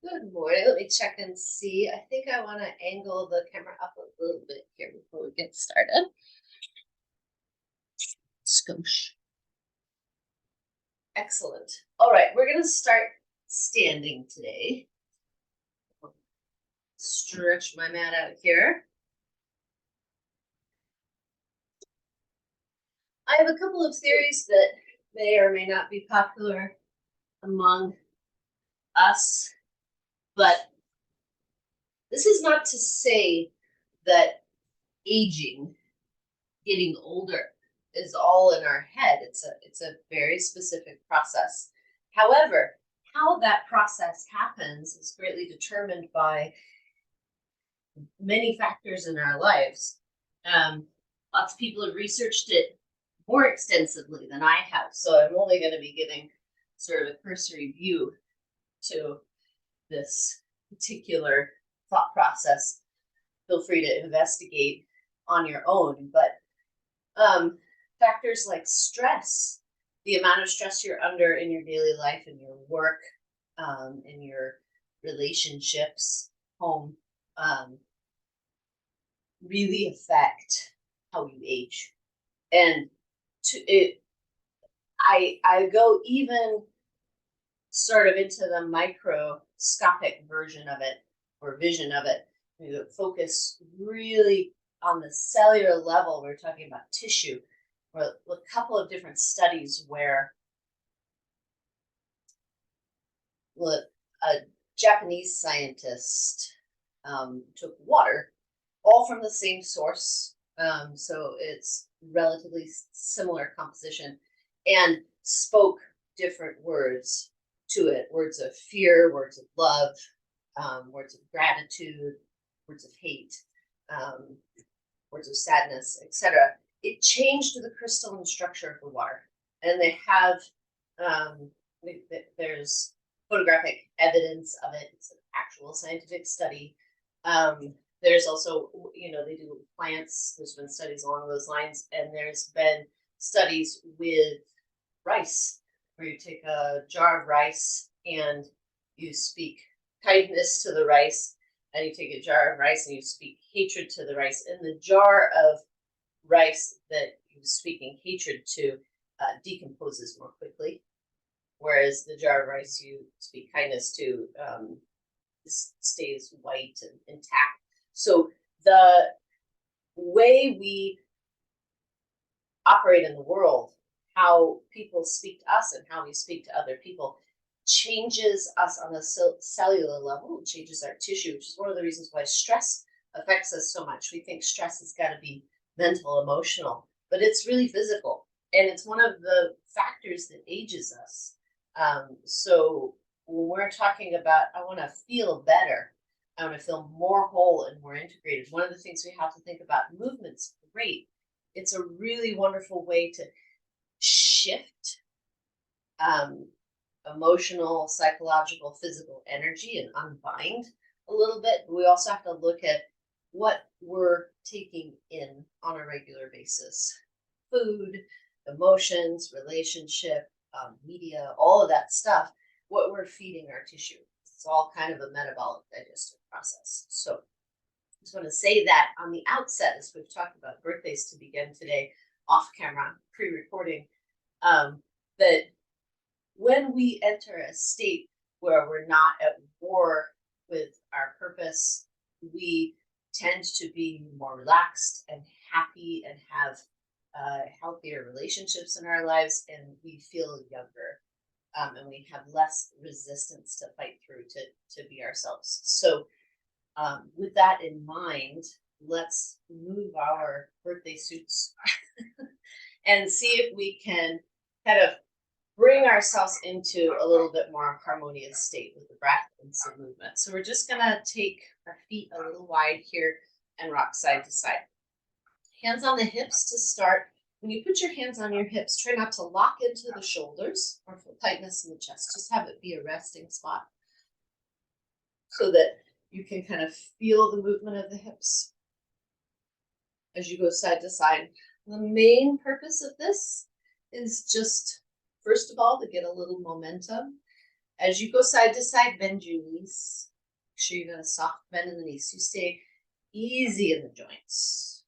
Good morning. Let me check and see. I think I want to angle the camera up a little bit here before we get started. Skosh. Excellent. All right, we're going to start standing today. Stretch my mat out here. I have a couple of theories that may or may not be popular among us, but this is not to say that aging, getting older, is all in our head. It's a very specific process. However, how that process happens is greatly determined by many factors in our lives. Lots of people have researched it more extensively than I have, so I'm only going to be giving sort of a cursory view to this particular thought process. Feel free to investigate on your own, but factors like stress, the amount of stress you're under in your daily life, in your work, in your relationships, home, really affect how you age. And I go even sort of into the microscopic version of it or vision of it. We focus really on the cellular level. We're talking about tissue. Or a couple of different studies where a Japanese scientist took water, all from the same source, so it's relatively similar composition, and spoke different words to it, words of fear, words of love, words of gratitude, words of hate, words of sadness, etc. It changed the crystalline structure of the water. And they have, there's photographic evidence of it. It's an actual scientific study. There's also, they do plants. There's been studies along those lines. And there's been studies with rice, where you take a jar of rice and you speak kindness to the rice. And you take a jar of rice and you speak hatred to the rice. And the jar of rice that you're speaking hatred to decomposes more quickly, whereas the jar of rice you speak kindness to stays white and intact. So the way we operate in the world, how people speak to us and how we speak to other people, changes us on a cellular level, changes our tissue, which is one of the reasons why stress affects us so much. We think stress has got to be mental, emotional, but it's really physical. And it's one of the factors that ages us. So when we're talking about, I want to feel better, I want to feel more whole and more integrated, one of the things we have to think about, movement's great. It's a really wonderful way to shift emotional, psychological, physical energy and unbind a little bit. But we also have to look at what we're taking in on a regular basis. Food, emotions, relationship, media, all of that stuff, what we're feeding our tissue. It's all kind of a metabolic digestive process. So I just want to say that on the outset, as we've talked about birthdays to begin today, off camera, pre-recording, that when we enter a state where we're not at war with our purpose, we tend to be more relaxed and happy and have healthier relationships in our lives, and we feel younger, and we have less resistance to fight through to be ourselves. So with that in mind, let's move our birthday suits and see if we can kind of bring ourselves into a little bit more harmonious state with the breath and some movement. So we're just gonna take our feet a little wide here and rock side to side. Hands on the hips to start. When you put your hands on your hips, try not to lock into the shoulders or feel tightness in the chest. Just have it be a resting spot so that you can kind of feel the movement of the hips as you go side to side. The main purpose of this is just, first of all, to get a little momentum As you go side to side, bend your knees. Make sure you got a soft bend in the knees. You stay easy in the joints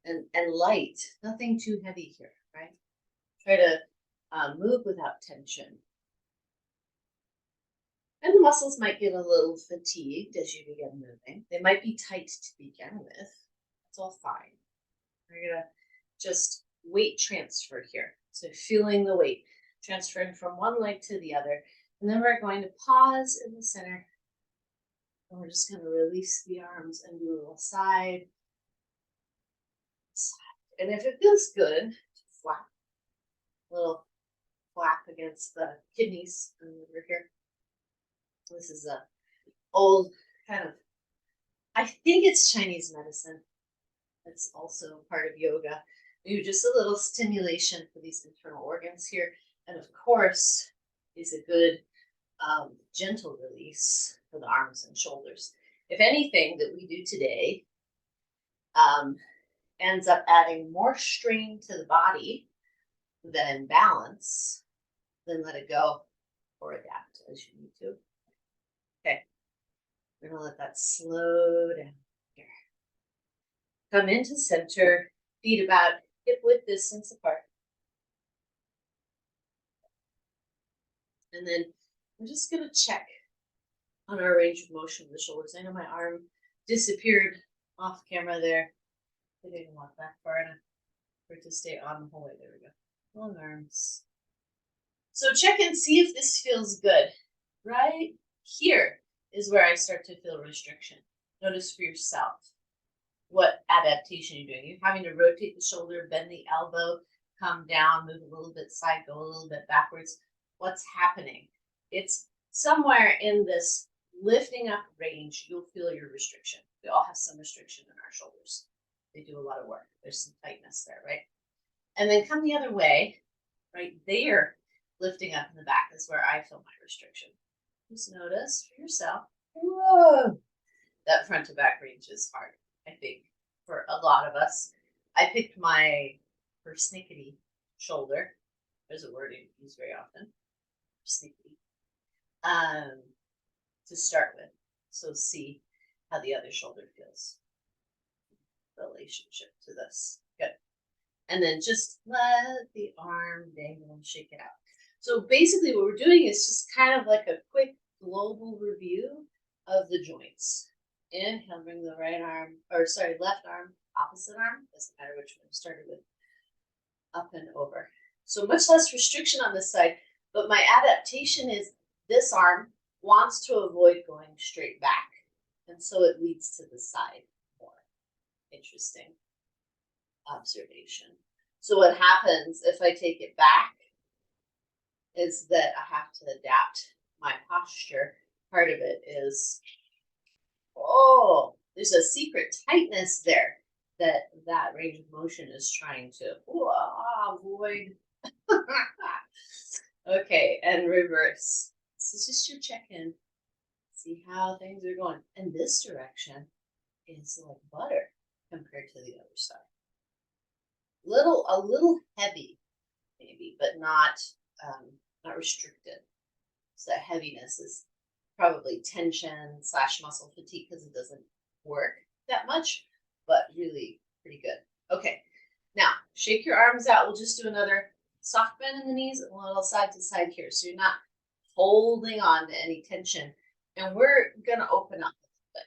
and light. Nothing too heavy here, right? Try to move without tension. And the muscles might get a little fatigued as you begin moving. They might be tight to begin with. That's all fine. We're going to just weight transfer here. So feeling the weight, transferring from one leg to the other. And then we're going to pause in the center. And we're just going to release the arms and do a little side. And if it feels good, flap. A little flap against the kidneys over here. This is a old kind of, I think it's Chinese medicine. It's also part of yoga. Do just a little stimulation for these internal organs here. And of course, is a good gentle release for the arms and shoulders. If anything that we do today ends up adding more strain to the body than balance, then let it go or adapt as you need to. Okay, we're gonna let that slow down here. Come into center, feet about hip width distance apart. And then I'm just gonna check on our range of motion of the shoulders. I know my arm disappeared off camera there. I didn't want that far enough for it to stay on the whole way. There we go. Long arms. So check and see if this feels good. Right here is where I start to feel restriction. Notice for yourself what adaptation you're doing. You're having to rotate the shoulder, bend the elbow, come down, move a little bit side, go a little bit backwards. What's happening? It's somewhere in this lifting up range, you'll feel your restriction. We all have some restriction in our shoulders. They do a lot of work. There's some tightness there, right? And then come the other way, right there, lifting up in the back is where I feel my restriction. Just notice for yourself. Whoa, that front to back range is hard, I think, for a lot of us. I picked my persnickety shoulder. There's a word I use very often. Persnickety. To start with. So see how the other shoulder feels. Relationship to this. Good. And then just let the arm dangle and shake it out. So basically what we're doing is just kind of like a quick global review of the joints. Inhale, bring the right arm, or sorry, left arm, opposite arm, doesn't matter which one you started with, up and over. So much less restriction on this side, but my adaptation is this arm wants to avoid going straight back. And so it leads to the side more. Interesting observation. So what happens if I take it back is that I have to adapt my posture. Part of it is, oh, there's a secret tightness there that range of motion is trying to avoid. Okay, and reverse. This is just your check-in. See how things are going. And this direction is like butter compared to the other side. A little heavy, maybe, but not restricted. So that heaviness is probably tension / muscle fatigue because it doesn't work that much, but really pretty good. Okay, now shake your arms out. We'll just do another soft bend in the knees and a little side to side here. So you're not holding on to any tension. And we're going to open up a little bit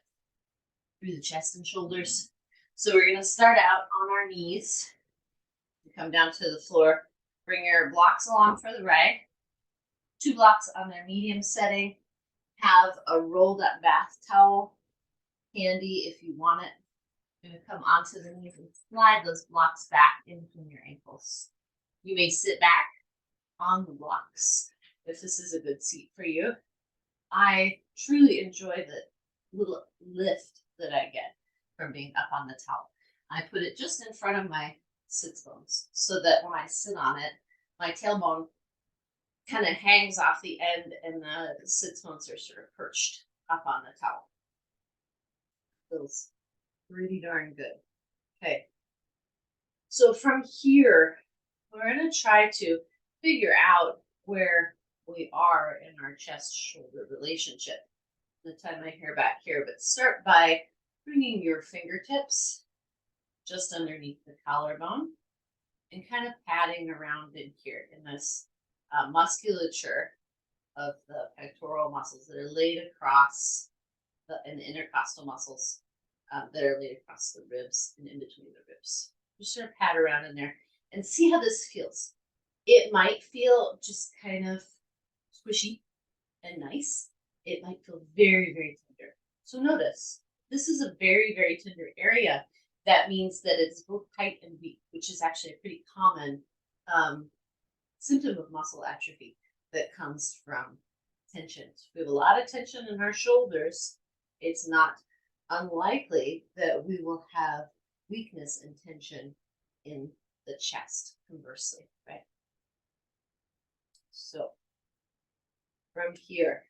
through the chest and shoulders. So we're going to start out on our knees. Come down to the floor. Bring your blocks along for the right. 2 blocks on their medium setting. Have a rolled up bath towel handy if you want it. You're going to come onto the knees and slide those blocks back in between your ankles. You may sit back on the blocks if this is a good seat for you. I truly enjoy the little lift that I get from being up on the towel. I put it just in front of my sits bones so that when I sit on it, my tailbone kind of hangs off the end and the sits bones are sort of perched up on the towel. Feels pretty darn good. Okay. So from here, we're going to try to figure out where we are chest shoulder relationship. I'm gonna tie my hair back here, but start by bringing your fingertips just underneath the collarbone and kind of patting around in here in this musculature of the pectoral muscles that are laid across and the intercostal muscles that are laid across the ribs and in between the ribs. Just sort of pat around in there and see how this feels. It might feel just kind of squishy and nice. It might feel very, very tender. So notice, this is a very, very tender area. That means that it's both tight and weak, which is actually a pretty common symptom of muscle atrophy that comes from tension. If we have a lot of tension in our shoulders, it's not unlikely that we will have weakness and tension in the chest, conversely, right? So from here,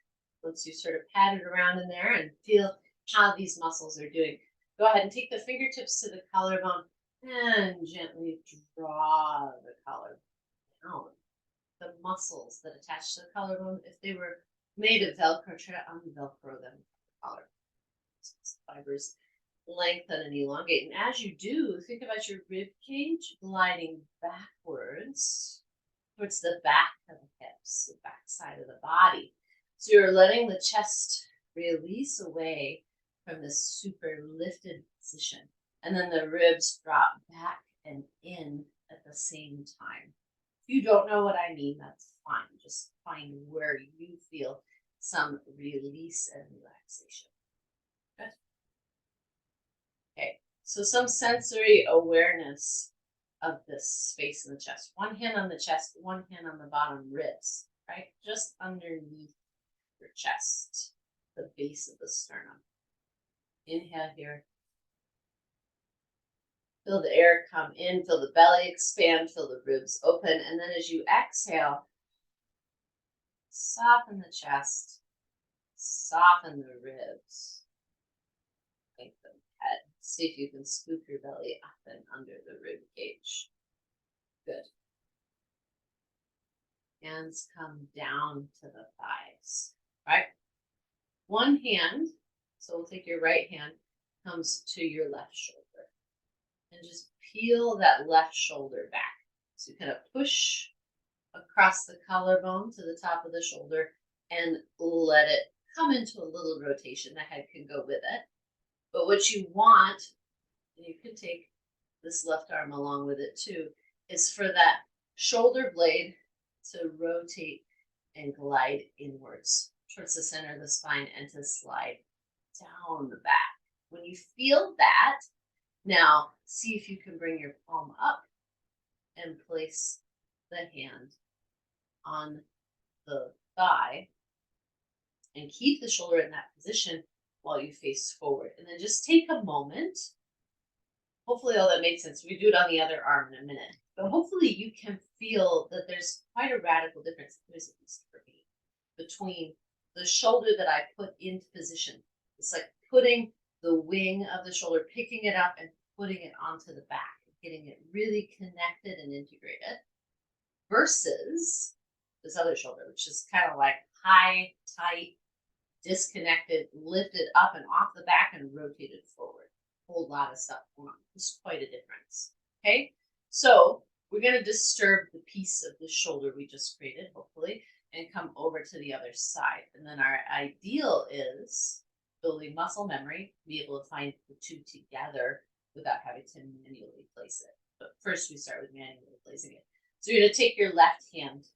once you sort of pat it around in there and feel how these muscles are doing, go ahead and take the fingertips to the collarbone and gently draw the collarbone down. The muscles that attach to the collarbone, if they were made of Velcro, try to un-Velcro them from the collarbone. Fibers lengthen and elongate. And as you do, think about your rib cage gliding backwards towards the back of the hips, the back side of the body. So you're letting the chest release away from this super lifted position. And then the ribs drop back and in at the same time. If you don't know what I mean, that's fine. Just find where you feel some release and relaxation. Good. Okay, so some sensory awareness of this space in the chest. One hand on the chest, one hand on the bottom ribs, right? Just underneath your chest, the base of the sternum. Inhale here. Feel the air come in, feel the belly expand, feel the ribs open. And then as you exhale, soften the chest, soften the ribs, lengthen the head. See if you can scoop your belly up and under the rib cage. Good. Hands come down to the thighs, right? One hand, so we'll take your right hand, comes to your left shoulder. And just peel that left shoulder back. So you kind of push across the collarbone to the top of the shoulder and let it come into a little rotation. The head can go with it. But what you want, and you can take this left arm along with it too, is for that shoulder blade to rotate and glide inwards towards the center of the spine and to slide down the back. When you feel that, now see if you can bring your palm up and place the hand on the thigh and keep the shoulder in that position while you face forward. And then just take a moment. Hopefully all that makes sense. We do it on the other arm in a minute. But hopefully you can feel that there's quite a radical difference, at least for me, between the shoulder that I put into position. It's like putting the wing of the shoulder, picking it up and putting it onto the back, getting it really connected and integrated, versus this other shoulder, which is kind of like high, tight, disconnected, lifted up and off the back and rotated forward. A whole lot of stuff going on. It's quite a difference. Okay, so we're going to disturb the piece of the shoulder we just created, hopefully, and come over to the other side. And then our ideal is building muscle memory, be able to find the two together without having to manually place it. But first we start with manually placing it. So you're going to take your left hand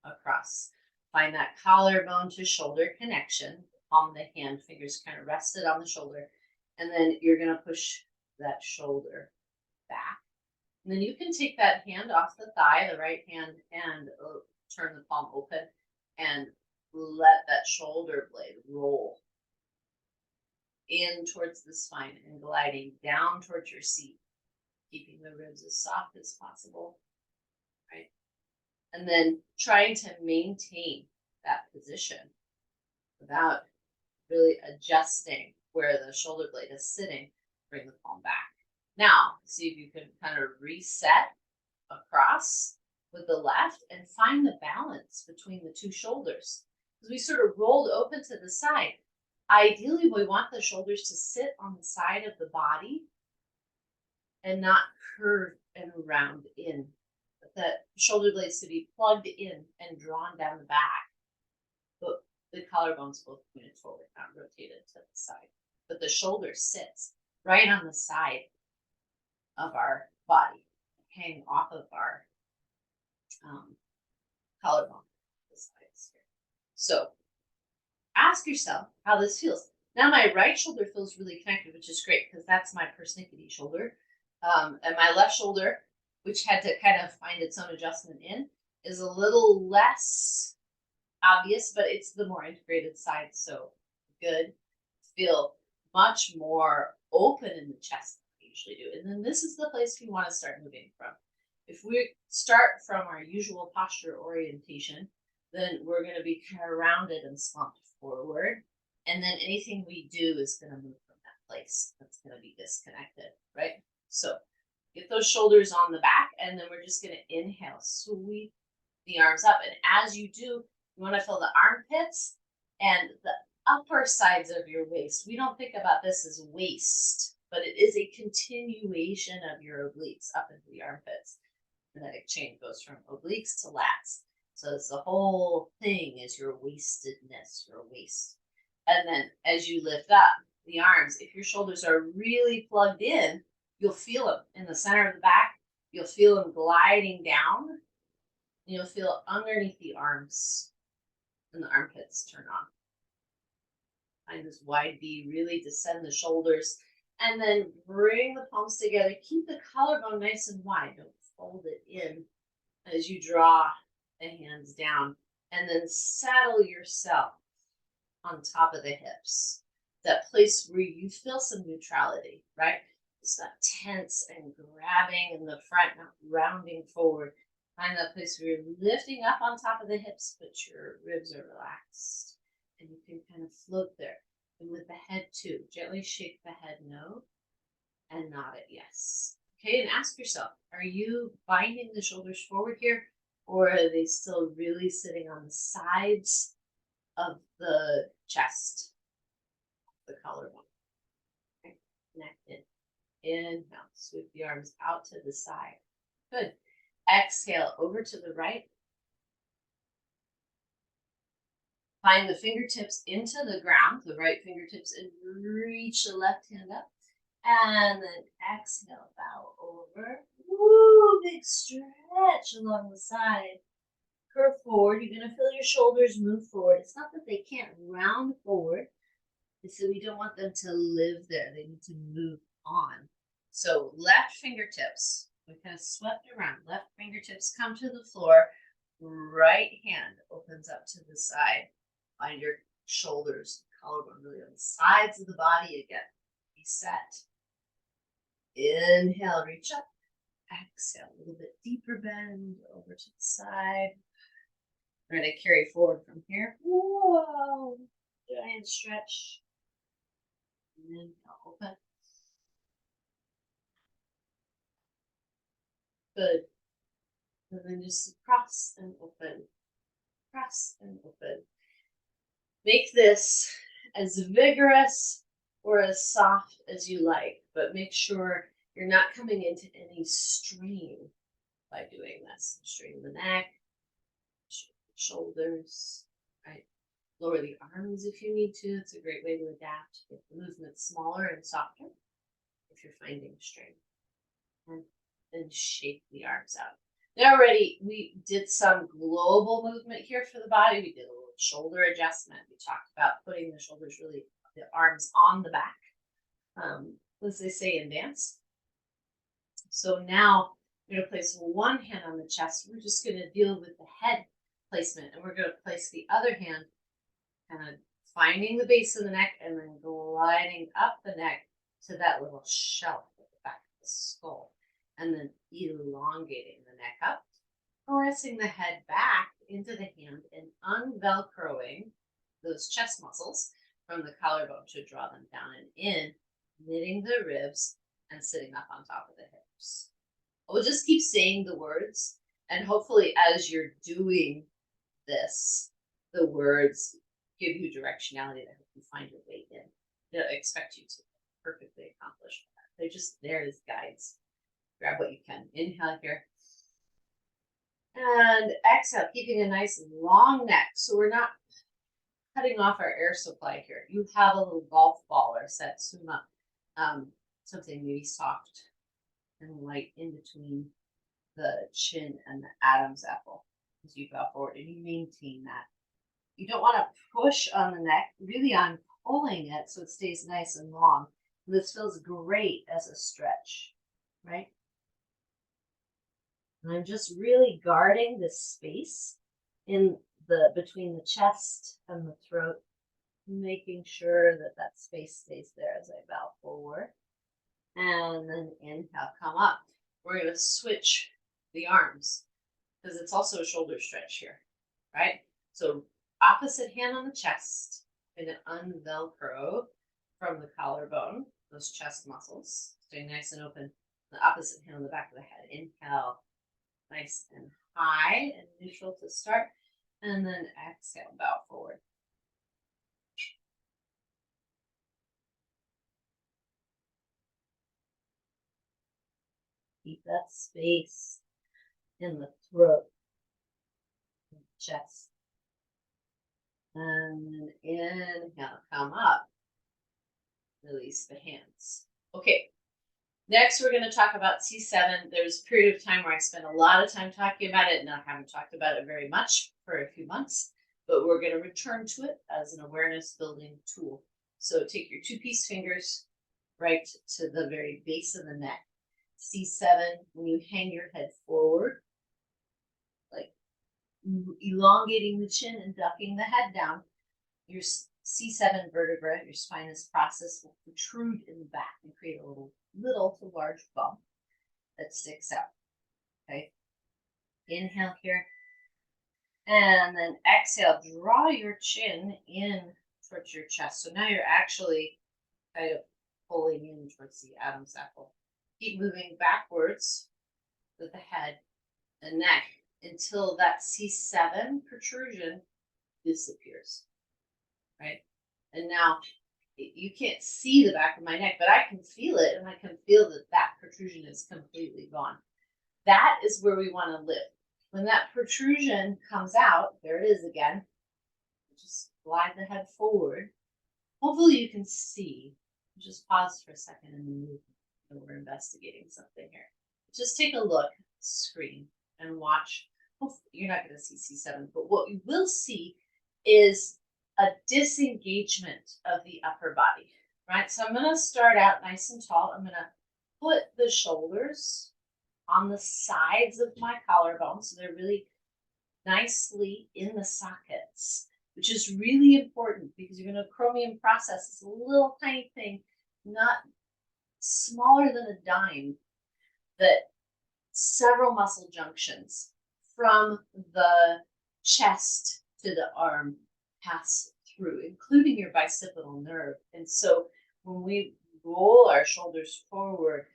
across. Find that collarbone to shoulder connection. Palm of the hand, fingers kind of rested on the shoulder. And then you're going to push that shoulder back. And then you can take that hand off the thigh, the right hand, and turn the palm open and let that shoulder blade roll in towards the spine and gliding down towards your seat, keeping the ribs as soft as possible, right? And then trying to maintain that position without really adjusting where the shoulder blade is sitting. Bring the palm back. Now, see if you can kind of reset across with the left and find the balance between the two shoulders. because we sort of rolled open to the side. Ideally, we want the shoulders to sit on the side of the body and not curve and round in. But the shoulder blades to be plugged in and drawn down the back. But the collarbones both pointed forward, not rotated to the side. But the shoulder sits right on the side of our body, hang off of our collarbone. The sides here. So ask yourself how this feels. Now my right shoulder feels really connected, which is great because that's my persnickety shoulder. And my left shoulder, which had to kind of find its own adjustment in, is a little less obvious, but it's the more integrated side. So good. Feel much more open in the chest than we usually do. And then this is the place we want to start moving from. If we start from our usual posture orientation, then we're going to be kind of rounded and slumped forward. And then anything we do is going to move from that place. That's going to be disconnected, right? So get those shoulders on the back, and then we're just going to inhale, sweep the arms up. And as you do, you want to feel the armpits and the upper sides of your waist. We don't think about this as waist, but it is a continuation of your obliques up into the armpits. The magnetic chain goes from obliques to lats. So it's the whole thing is your waistedness, your waist. And then as you lift up the arms, if your shoulders are really plugged in, you'll feel them in the center of the back. You'll feel them gliding down. And you'll feel underneath the arms and the armpits turn on. Find this wide V, really descend the shoulders, and then bring the palms together. Keep the collarbone nice and wide. Don't fold it in as you draw the hands down, and then saddle yourself on top of the hips. That place where you feel some neutrality, right? It's not tense and grabbing in the front, not rounding forward. Find that place where you're lifting up on top of the hips, but your ribs are relaxed. And you can kind of float there. And with the head too, gently shake the head no and nod it yes. Okay, and ask yourself, are you binding the shoulders forward here, or are they still really sitting on the sides of the chest, the collarbone? Okay, connected. Inhale, sweep the arms out to the side. Good. Exhale over to the right. Find the fingertips into the ground, the right fingertips, and reach the left hand up. And then exhale, bow over. Woo, big stretch along the side. Curve forward. You're going to feel your shoulders move forward. It's not that they can't round forward. It's that we don't want them to live there. They need to move on. So left fingertips, we kind of swept around. Left fingertips come to the floor. Right hand opens up to the side. Find your shoulders, collarbone really on the sides of the body again. Reset. Inhale, reach up. Exhale, a little bit deeper bend over to the side. We're going to carry forward from here. Whoa, giant stretch. And then open. Good. And then just cross and open. Cross and open. Make this as vigorous or as soft as you like, but make sure you're not coming into any strain by doing this. Straighten the neck, shoulders, right? Lower the arms if you need to. It's a great way to adapt. Get the movement smaller and softer if you're finding strain. And then shake the arms out. Now already we did some global movement here for the body. We did a little shoulder adjustment. We talked about putting the shoulders really, the arms on the back, as they say in dance. So now we're going to place one hand on the chest. We're just going to deal with the head placement, and we're going to place the other hand kind of finding the base of the neck and then gliding up the neck to that little shelf at the back of the skull, and then elongating the neck up, pressing the head back into the hand and unvelcroing those chest muscles from the collarbone to draw them down and in, knitting the ribs and sitting up on top of the hips. We'll just keep saying the words, and hopefully as you're doing this, the words give you directionality to help you find your way in. They don't expect you to perfectly accomplish that. They're just there as guides. Grab what you can. Inhale here. And exhale, keeping a nice long neck. So we're not cutting off our air supply here. You have a little golf ball or satsuma, something maybe soft and light in between the chin and the Adam's apple as you go forward, and you maintain that. You don't want to push on the neck, really on pulling it so it stays nice and long. This feels great as a stretch, right? And I'm just really guarding this space in the between the chest and the throat, making sure that that space stays there as I bow forward. And then inhale, come up. We're going to switch the arms because it's also a shoulder stretch here, right? So opposite hand on the chest, and then unvelcro from the collarbone, those chest muscles, staying nice and open. The opposite hand on the back of the head. Inhale, nice and high and neutral to start, and then exhale, bow forward. Keep that space in the throat, in the chest. And then inhale, come up. Release the hands. Okay, next we're going to talk about C7. There's a period of time where I spent a lot of time talking about it, and I haven't talked about it very much for a few months, but we're going to return to it as an awareness building tool. So take your 2-piece fingers right to the very base of the neck. C7, when you hang your head forward, like elongating the chin and ducking the head down, your C7 vertebra, your spinous process, will protrude in the back and create a little to large bump that sticks out. Okay. Inhale here. And then exhale, draw your chin in towards your chest. So now you're actually kind of pulling in towards the Adam's apple. Keep moving backwards with the head and neck until that C7 protrusion disappears, right? And now you can't see the back of my neck, but I can feel it, and I can feel that that protrusion is completely gone. That is where we want to live. When that protrusion comes out, there it is again. Just glide the head forward. Hopefully you can see. Just pause for a second and move. We're investigating something here. Just take a look at the screen and watch. You're not going to see C7, but what you will see is a disengagement of the upper body, right? So I'm going to start out nice and tall. I'm going to put the shoulders on the sides of my collarbone, so they're really nicely in the sockets, which is really important because you're going to chromium process this little tiny thing, not smaller than a dime, that several muscle junctions from the chest to the arm pass through, including your bicipital nerve. And so when we roll our shoulders forward,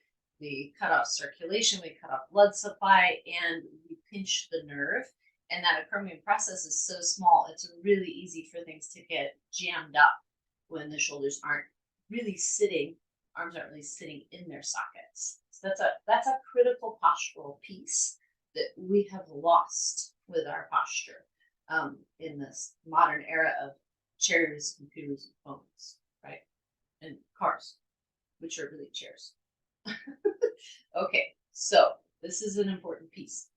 we cut off circulation, we cut off blood supply, and we pinch the nerve. And that acromion process is so small, it's really easy for things to get jammed up when the shoulders aren't really sitting, arms aren't really sitting in their sockets. So that's a critical postural piece that we have lost with our posture in this modern era of chairs, computers, and phones, right? And cars, which are really chairs. Okay, so this is an important piece.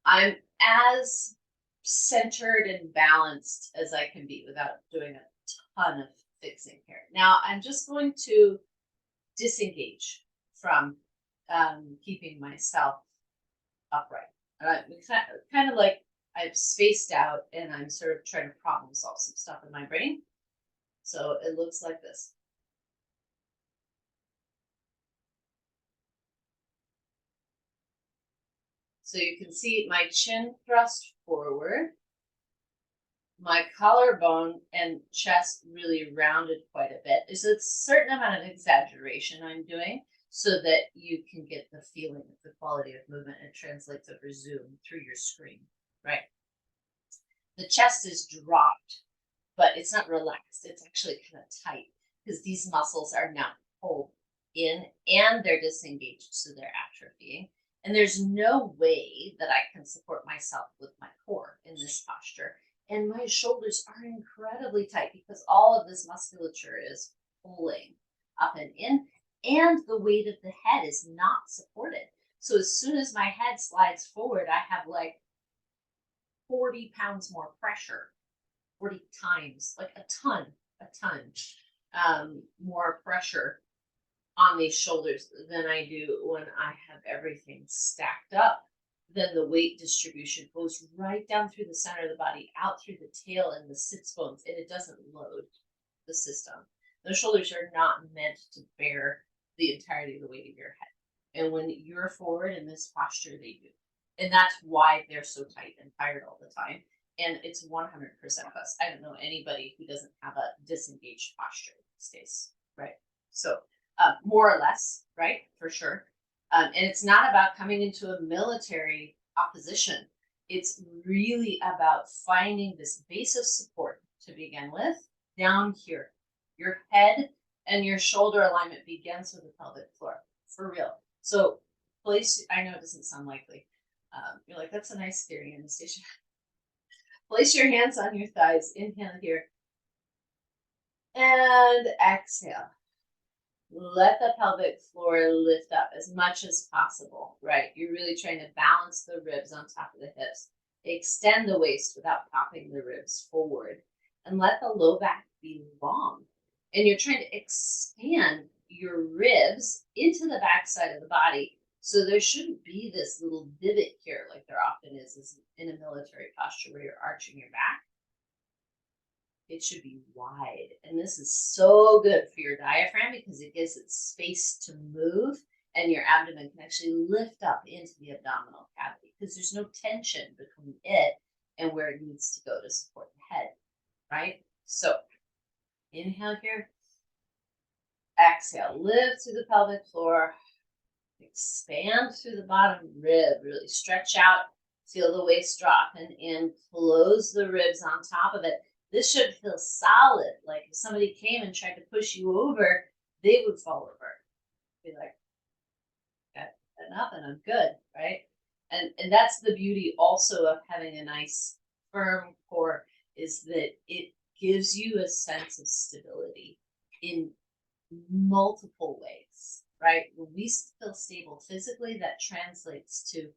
I'm as centered and balanced as I can be without doing a ton of fixing here. Now I'm just going to disengage from keeping myself upright. Kind of like I've spaced out and I'm sort of trying to problem solve some stuff in my brain. So it looks like this. So you can see my chin thrust forward, my collarbone and chest really rounded quite a bit. There's a certain amount of exaggeration I'm doing so that you can get the feeling of the quality of movement and translates over Zoom through your screen, right? The chest is dropped, but it's not relaxed. It's actually kind of tight because these muscles are now pulled in and they're disengaged, so they're atrophying. And there's no way that I can support myself with my core in this posture. And my shoulders are incredibly tight because all of this musculature is pulling up and in, and the weight of the head is not supported. So as soon as my head slides forward, I have like 40 pounds more pressure, 40 times, like a ton more pressure on these shoulders than I do when I have everything stacked up. Then the weight distribution goes right down through the center of the body, out through the tail and the sits bones, and it doesn't load the system. Those shoulders are not meant to bear the entirety of the weight of your head. And when you're forward in this posture, they do. And that's why they're so tight and tired all the time. And it's 100% of us. I don't know anybody who doesn't have a disengaged posture these days, right? So, more or less, right? For sure. And it's not about coming into a military opposition. It's really about finding this base of support to begin with down here. Your head and your shoulder alignment begins with the pelvic floor, for real. So place, I know it doesn't sound likely. You're like, that's a nice theory, Anastasia. Place your hands on your thighs. Inhale here. And exhale. Let the pelvic floor lift up as much as possible, right? You're really trying to balance the ribs on top of the hips. Extend the waist without popping the ribs forward. And let the low back be long. And you're trying to expand your ribs into the back side of the body. So there shouldn't be this little divot here like there often is in a military posture where you're arching your back. It should be wide. And this is so good for your diaphragm because it gives it space to move and your abdomen can actually lift up into the abdominal cavity because there's no tension between it and where it needs to go to support the head, right? So inhale here. Exhale, lift through the pelvic floor. Expand through the bottom rib. Really stretch out. Feel the waist drop and in. Close the ribs on top of it. This should feel solid. Like if somebody came and tried to push you over, they would fall over. Be like, got enough and I'm good, right? And that's the beauty also of having a nice firm core is that it gives you a sense of stability in multiple ways, right? When we feel stable physically, that translates to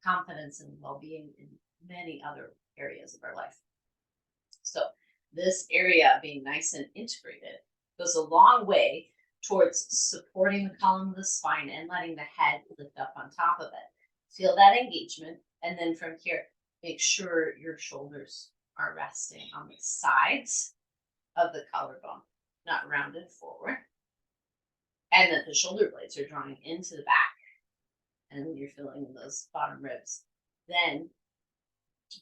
confidence and well-being in many other areas of our life. So this area being nice and integrated goes a long way towards supporting the column of the spine and letting the head lift up on top of it. Feel that engagement. And then from here, make sure your shoulders are resting on the sides of the collarbone, not rounded forward. And that the shoulder blades are drawing into the back. And then you're feeling those bottom ribs. Then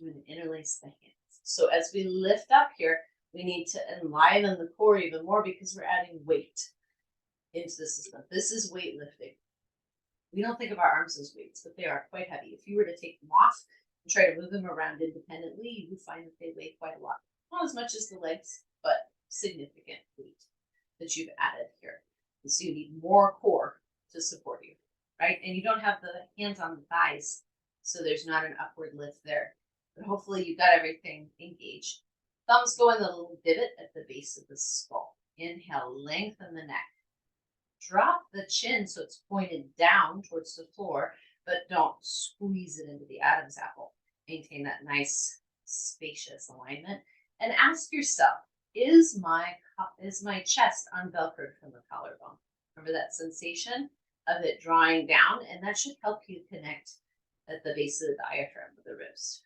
I'm going to interlace the hands. So as we lift up here, we need to enliven the core even more because we're adding weight into the system. This is weightlifting. We don't think of our arms as weights, but they are quite heavy. If you were to take them off and try to move them around independently, you would find that they weigh quite a lot. Not as much as the legs, but significant weight that you've added here. And so you need more core to support you, right? And you don't have the hands on the thighs, so there's not an upward lift there. But hopefully you got everything engaged. Thumbs go in the little divot at the base of the skull. Inhale, lengthen the neck. Drop the chin so it's pointed down towards the floor, but don't squeeze it into the Adam's apple. Maintain that nice, spacious alignment. And ask yourself, is my chest unvelcroed from the collarbone? Remember that sensation of it drawing down? And that should help you connect at the base of the diaphragm with the ribs.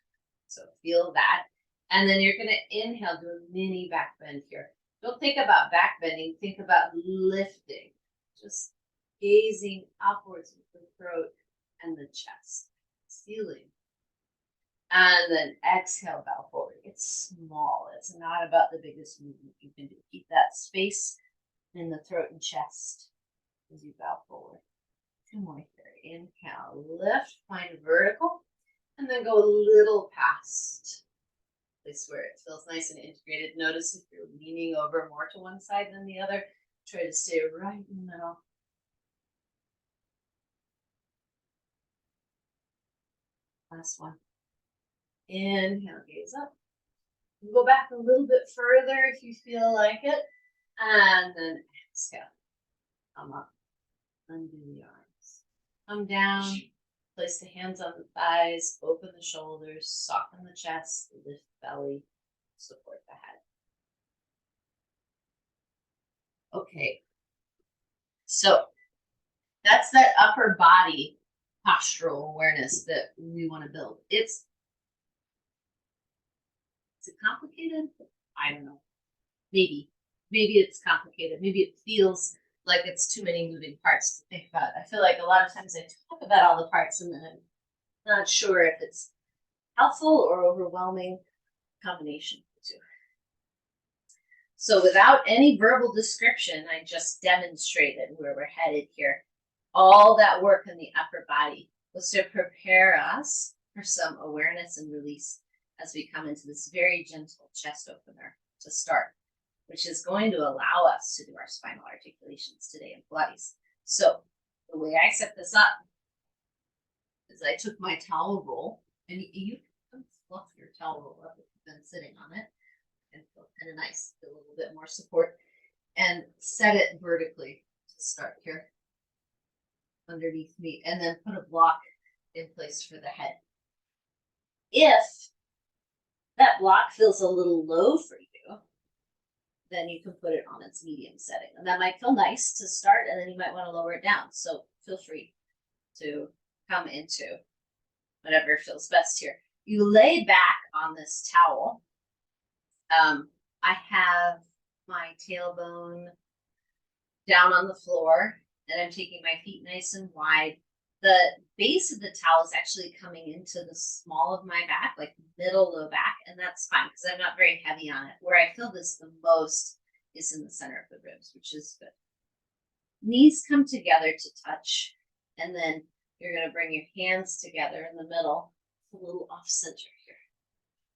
So feel that. And then you're going to inhale, do a mini back bend here. Don't think about back bending. Think about lifting. Just gazing upwards with the throat and the chest. Ceiling. And then exhale, bow forward. It's small. It's not about the biggest movement you can do. Keep that space in the throat and chest as you bow forward. Two more here. Inhale, lift, find vertical, and then go a little past place where it feels nice and integrated. Notice if you're leaning over more to one side than the other. Try to stay right in the middle. Last one. Inhale, gaze up. Go back a little bit further if you feel like it. And then exhale. Come up. Undo the arms. Come down. Place the hands on the thighs. Open the shoulders. Soften the chest. Lift belly. Support the head. Okay. So that's that upper body postural awareness that we want to build. Is it complicated? I don't know. Maybe it's complicated. Maybe it feels like it's too many moving parts to think about. I feel like a lot of times I talk about all the parts and then I'm not sure if it's helpful or overwhelming combination of the two. So without any verbal description, I just demonstrated where we're headed here. All that work in the upper body was to prepare us for some awareness and release as we come into this very gentle chest opener to start, which is going to allow us to do our spinal articulations today in Pilates. So the way I set this up is I took my towel roll, and you can fluff your towel roll up if you've been sitting on it, and feel kind of nice, feel a little bit more support, and set it vertically to start here underneath me, and then put a block in place for the head. If that block feels a little low for you, then you can put it on its medium setting. And that might feel nice to start, and then you might want to lower it down. So feel free to come into whatever feels best here. You lay back on this towel. I have my tailbone down on the floor, and I'm taking my feet nice and wide. The base of the towel is actually coming into the small of my back, like middle low back, and that's fine because I'm not very heavy on it. Where I feel this the most is in the center of the ribs, which is good. Knees come together to touch, and then you're going to bring your hands together in the middle, a little off center here.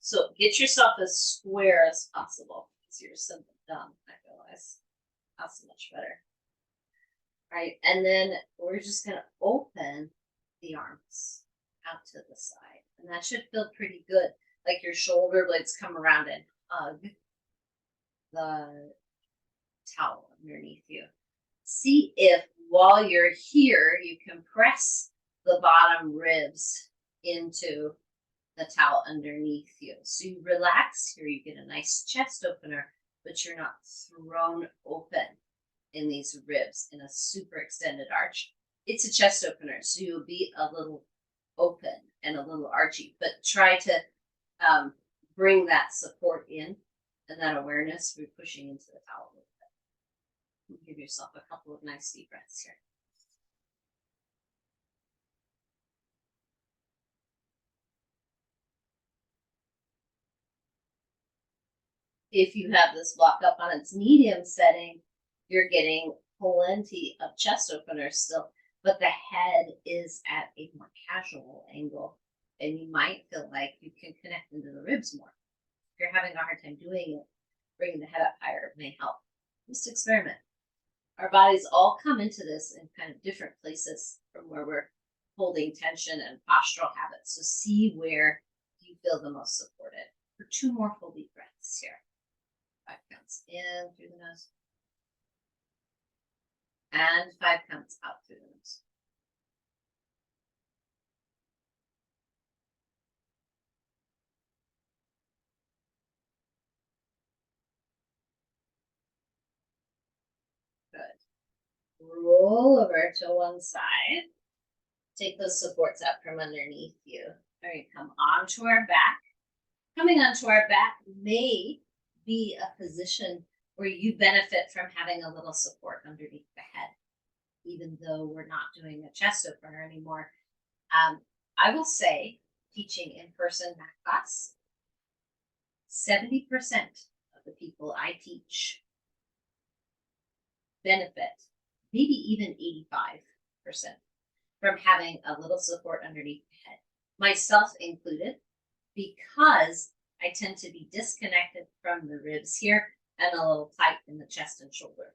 So get yourself as square as possible. Easier said than done, I realize. That's much better. Right, and then we're just going to open the arms out to the side. And that should feel pretty good. Like your shoulder blades come around and hug the towel underneath you. See if while you're here, you can press the bottom ribs into the towel underneath you. So you relax here, you get a nice chest opener, but you're not thrown open in these ribs in a super extended arch. It's a chest opener, so you'll be a little open and a little archy, but try to bring that support in and that awareness through pushing into the towel a little bit. Give yourself a couple of nice deep breaths here. If you have this block up on its medium setting, you're getting plenty of chest openers still, but the head is at a more casual angle, and you might feel like you can connect into the ribs more. If you're having a hard time doing it, bringing the head up higher may help. Just experiment. Our bodies all come into this in kind of different places from where we're holding tension and postural habits. So see where you feel the most supported. For 2 more full deep breaths here. 5 counts in through the nose. And 5 counts out through the nose. Good. Roll over to one side. Take those supports up from underneath you. All right, come onto our back. Coming onto our back may be a position where you benefit from having a little support underneath the head, even though we're not doing a chest opener anymore. I will say, teaching in-person mat class, 70% of the people I teach benefit, maybe even 85%, from having a little support underneath the head, myself included, because I tend to be disconnected from the ribs here and a little tight in the chest and shoulder.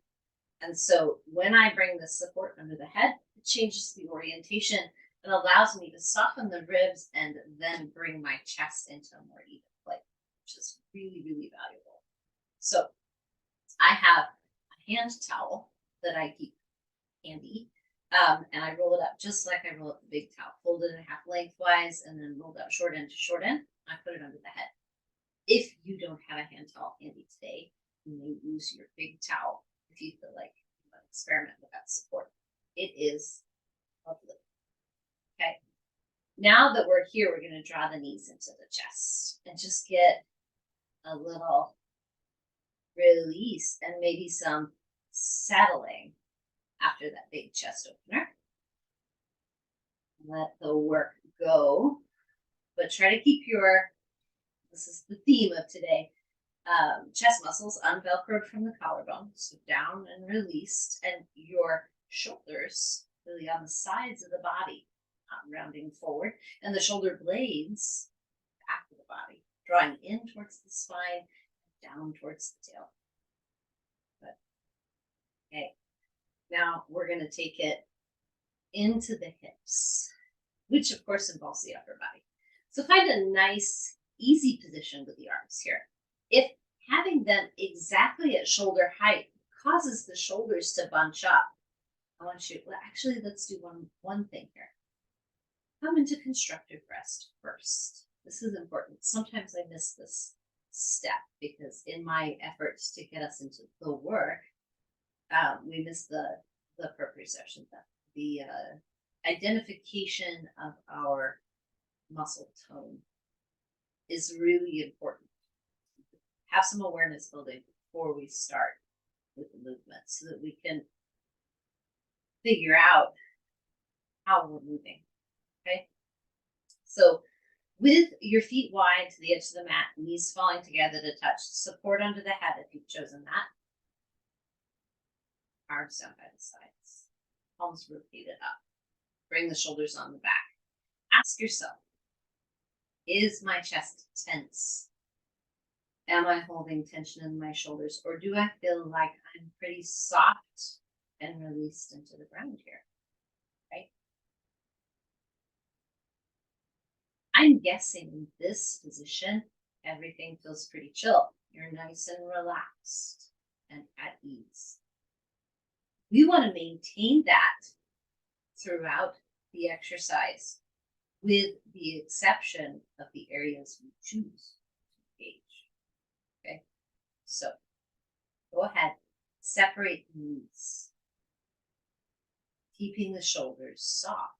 And so when I bring the support under the head, it changes the orientation and allows me to soften the ribs and then bring my chest into a more even place, which is really, really valuable. So I have a hand towel that I keep handy. And I roll it up just like I roll up the big towel, fold it in half lengthwise, and then rolled up short end to short end. I put it under the head. If you don't have a hand towel handy today, you may use your big towel if you feel like you want to experiment with that support. It is lovely. Okay. Now that we're here, we're going to draw the knees into the chest and just get a little release and maybe some settling after that big chest opener. Let the work go, but try to keep this is the theme of today, chest muscles unvelcroed from the collarbone, so down and released, and your shoulders really on the sides of the body, rounding forward, and the shoulder blades back of the body, drawing in towards the spine, down towards the tail. Good. Okay. Now we're going to take it into the hips, which of course involves the upper body. So find a nice, easy position with the arms here. If having them exactly at shoulder height causes the shoulders to bunch up, I want you, well, actually, let's do one thing here. Come into constructive rest first. This is important. Sometimes I miss this step because in my efforts to get us into the work, we miss the proprioception, the identification of our muscle tone is really important. Have some awareness building before we start with the movement so that we can figure out how we're moving. Okay. So with your feet wide to the edge of the mat, knees falling together to touch, support under the head if you've chosen that. Arms down by the sides, palms rotated up. Bring the shoulders on the back. Ask yourself, is my chest tense? Am I holding tension in my shoulders? Or do I feel like I'm pretty soft and released into the ground here? Right? I'm guessing in this position, everything feels pretty chill. You're nice and relaxed and at ease. We want to maintain that throughout the exercise, with the exception of the areas we choose to engage. Okay, so go ahead, separate the knees, keeping the shoulders soft.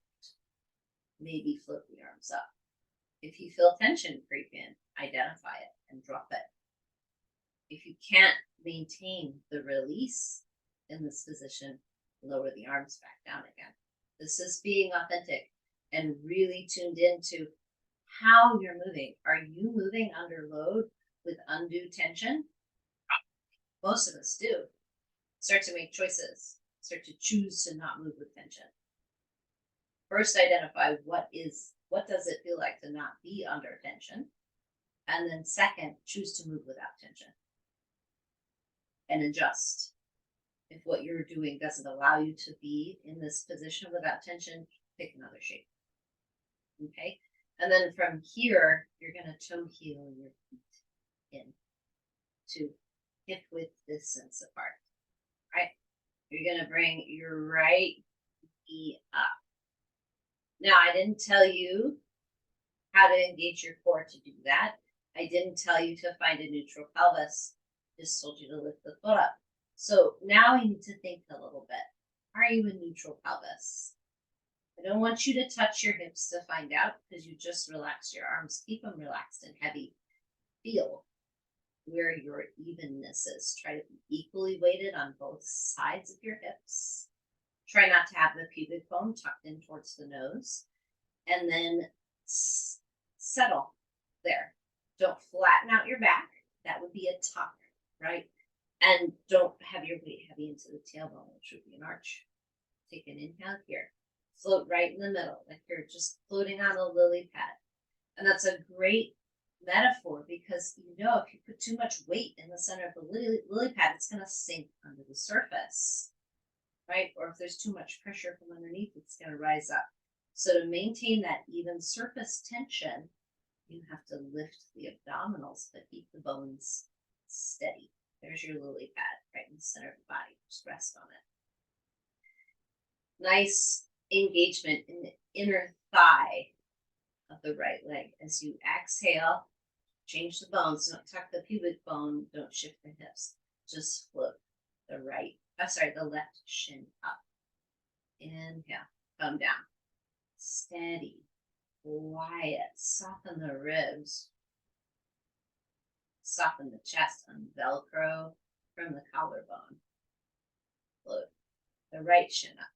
Maybe float the arms up. If you feel tension creep in, identify it and drop it. If you can't maintain the release in this position, lower the arms back down again. This is being authentic and really tuned into how you're moving. Are you moving under load with undue tension? Most of us do. Start to make choices. Start to choose to not move with tension. First, identify what does it feel like to not be under tension? And then second, choose to move without tension. And adjust. If what you're doing doesn't allow you to be in this position without tension, pick another shape. Okay? And then from here, you're going to toe heel your feet in to hip width distance apart. Right? You're going to bring your right knee up. Now, I didn't tell you how to engage your core to do that. I didn't tell you to find a neutral pelvis. Just told you to lift the foot up. So now you need to think a little bit. Are you in neutral pelvis? I don't want you to touch your hips to find out because you just relaxed your arms. Keep them relaxed and heavy. Feel where your evenness is. Try to be equally weighted on both sides of your hips. Try not to have the pubic bone tucked in towards the nose. And then settle there. Don't flatten out your back. That would be a tuck, right? And don't have your weight heavy into the tailbone, which would be an arch. Take an inhale here. Float right in the middle, like you're just floating on a lily pad. And that's a great metaphor because if you put too much weight in the center of the lily pad, it's going to sink under the surface, right? Or if there's too much pressure from underneath, it's going to rise up. So to maintain that even surface tension, you have to lift the abdominals, but keep the bones steady. There's your lily pad right in the center of the body. Just rest on it. Nice engagement in the inner thigh of the right leg. As you exhale, change the bones. Don't tuck the pubic bone. Don't shift the hips. Just float the left shin up. Inhale, come down. Steady, quiet. Soften the ribs. Soften the chest. Velcro from the collarbone. Float the right shin up.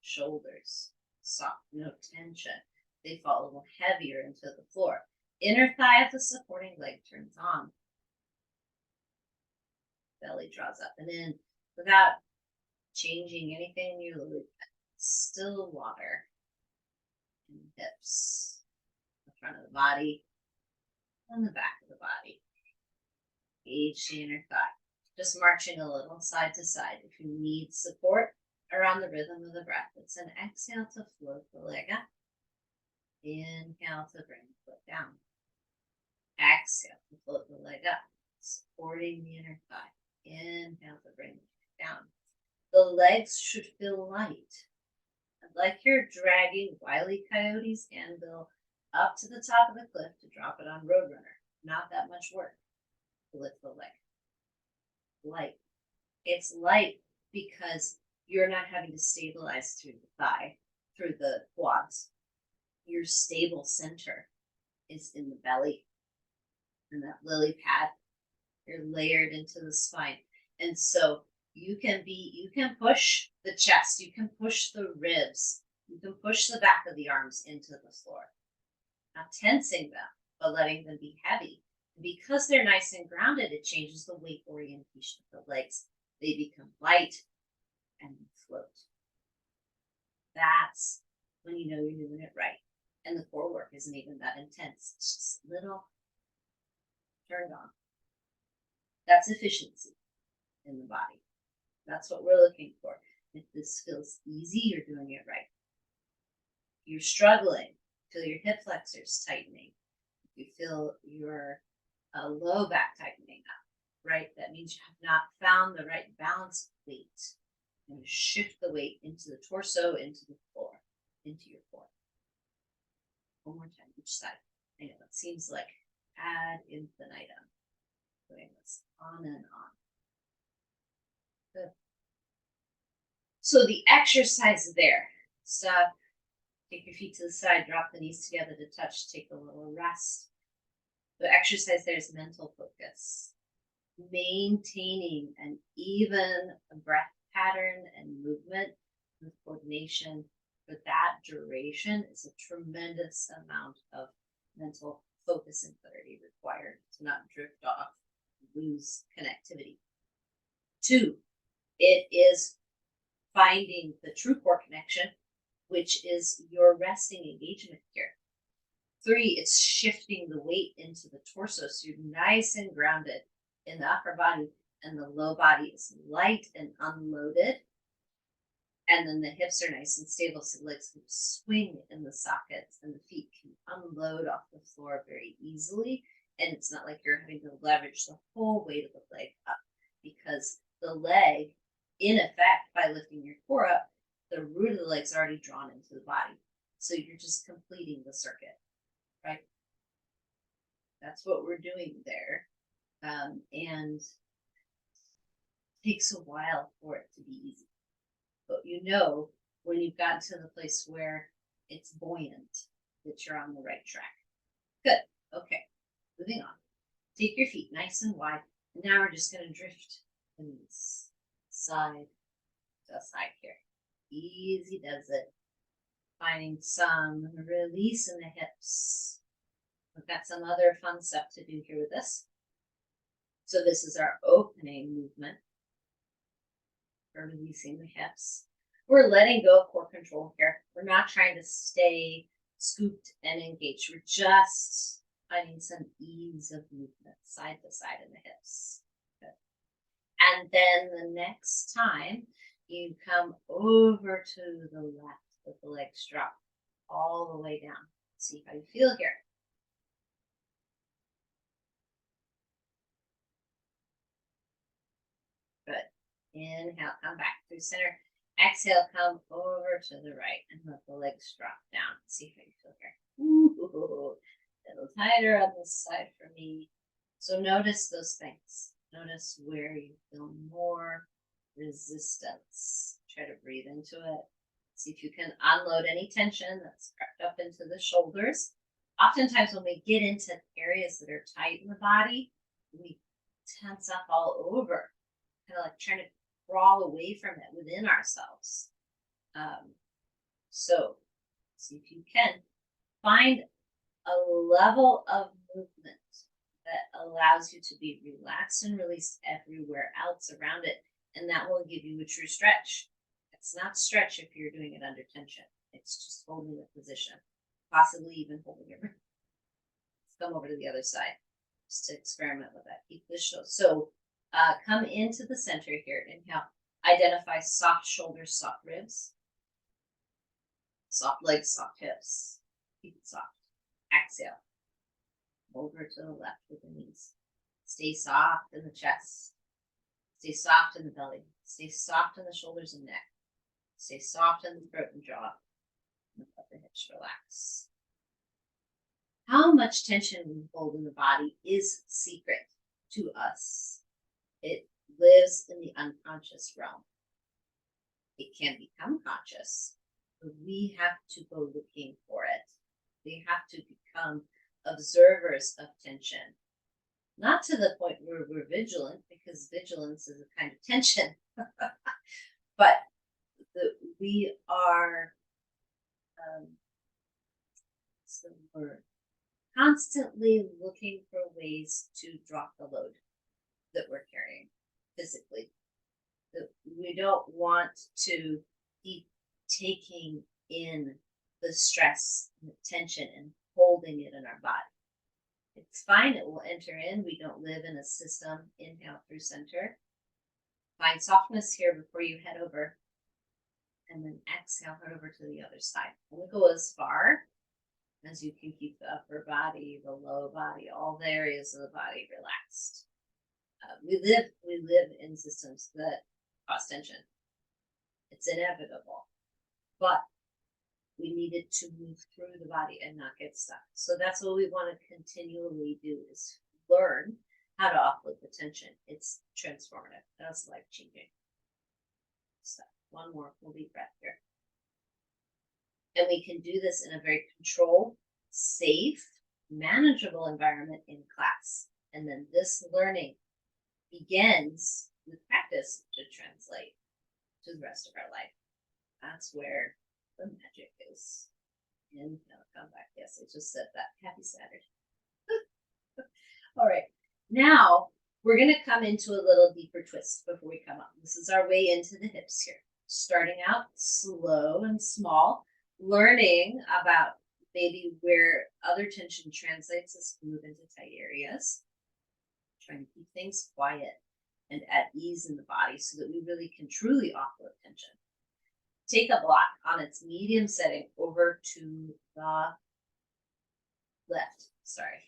Shoulders soft, no tension. They fall a little heavier into the floor. Inner thigh of the supporting leg turns on. Belly draws up and in without changing anything in your lily pad. Still water. And hips. The front of the body and the back of the body. Engage the inner thigh. Just marching a little side to side. If you need support around the rhythm of the breath, it's an exhale to float the leg up. Inhale to bring the foot down. Exhale to float the leg up, supporting the inner thigh. Inhale to bring it down. The legs should feel light. Like you're dragging Wile E. Coyote's anvil up to the top of the cliff to drop it on Roadrunner. Not that much work to lift the leg. Light. It's light because you're not having to stabilize through the thigh, through the quads. Your stable center is in the belly and that lily pad. You're layered into the spine. And so you can push the chest, you can push the ribs, you can push the back of the arms into the floor. Not tensing them, but letting them be heavy. And because they're nice and grounded, it changes the weight orientation of the legs. They become light and float. That's when you know you're doing it right. And the core work isn't even that intense. It's just a little turned on. That's efficiency in the body. That's what we're looking for. If this feels easy, you're doing it right. If you're struggling, feel your hip flexors tightening. If you feel your low back tightening up, right? That means you have not found the right balance of weight. And shift the weight into the torso, into the floor, into your core. One more time, each side. I know it seems like ad infinitum. Doing this on and on. Good. So the exercise there. Stop. Take your feet to the side. Drop the knees together to touch. Take a little rest. The exercise there is mental focus. Maintaining an even breath pattern and movement with coordination for that duration is a tremendous amount of mental focus and clarity required to not drift off, lose connectivity. 2, it is finding the true core connection, which is your resting engagement here. 3, it's shifting the weight into the torso so you're nice and grounded in the upper body and the low body is light and unloaded. And then the hips are nice and stable so the legs can swing in the sockets and the feet can unload off the floor very easily. And it's not like you're having to leverage the whole weight of the leg up because the leg, in effect, by lifting your core up, the root of the leg's already drawn into the body. So you're just completing the circuit, right? That's what we're doing there. And takes a while for it to be easy. But when you've gotten to the place where it's buoyant, that you're on the right track. Good. Okay. Moving on. Take your feet nice and wide. And now we're just going to drift the knees side to side here. Easy does it. Finding some release in the hips. We've got some other fun stuff to do here with this. So this is our opening movement. We're releasing the hips. We're letting go of core control here. We're not trying to stay scooped and engaged. We're just finding some ease of movement side to side in the hips. Good. And then the next time you come over to the left with the legs drop all the way down. See how you feel here. Good. Inhale, come back through center. Exhale, come over to the right and let the legs drop down. See how you feel here. Ooh, a little tighter on this side for me. So notice those things. Notice where you feel more resistance. Try to breathe into it. See if you can unload any tension that's crept up into the shoulders. Oftentimes when we get into areas that are tight in the body, we tense up all over, kind of like trying to crawl away from it within ourselves. So see if you can find a level of movement that allows you to be relaxed and released everywhere else around it. And that will give you a true stretch. It's not stretch if you're doing it under tension. It's just holding the position, possibly even holding your breath. Let's come over to the other side just to experiment with that. Keep this show. So come into the center here. Inhale. Identify soft shoulders, soft ribs, soft legs, soft hips. Keep it soft. Exhale. Over to the left with the knees. Stay soft in the chest. Stay soft in the belly. Stay soft in the shoulders and neck. Stay soft in the throat and jaw. And let the hips relax. How much tension we hold in the body is secret to us. It lives in the unconscious realm. It can become conscious, but we have to go looking for it. We have to become observers of tension. Not to the point where we're vigilant, because vigilance is a kind of tension, but we are, what's the word? Constantly looking for ways to drop the load that we're carrying physically. That we don't want to keep taking in the stress and the tension and holding it in our body. It's fine, it will enter in. We don't live in a system. Inhale through center. Find softness here before you head over. And then exhale, head over to the other side. Only go as far as you can keep the upper body, the low body, all the areas of the body relaxed. We live in systems that cause tension. It's inevitable, but we needed to move through the body and not get stuck. So that's what we want to continually do, is learn how to offload the tension. It's transformative. That's life changing. So one more full deep breath here. And we can do this in a very controlled, safe, manageable environment in class. And then this learning begins with practice to translate to the rest of our life. That's where the magic is. And come back. Yes, I just said that. Happy Saturday. All right. Now we're going to come into a little deeper twist before we come up. This is our way into the hips here. Starting out slow and small, learning about maybe where other tension translates as we move into tight areas. Trying to keep things quiet and at ease in the body so that we really can truly offload tension. Take a block on its medium setting over to the left. Sorry,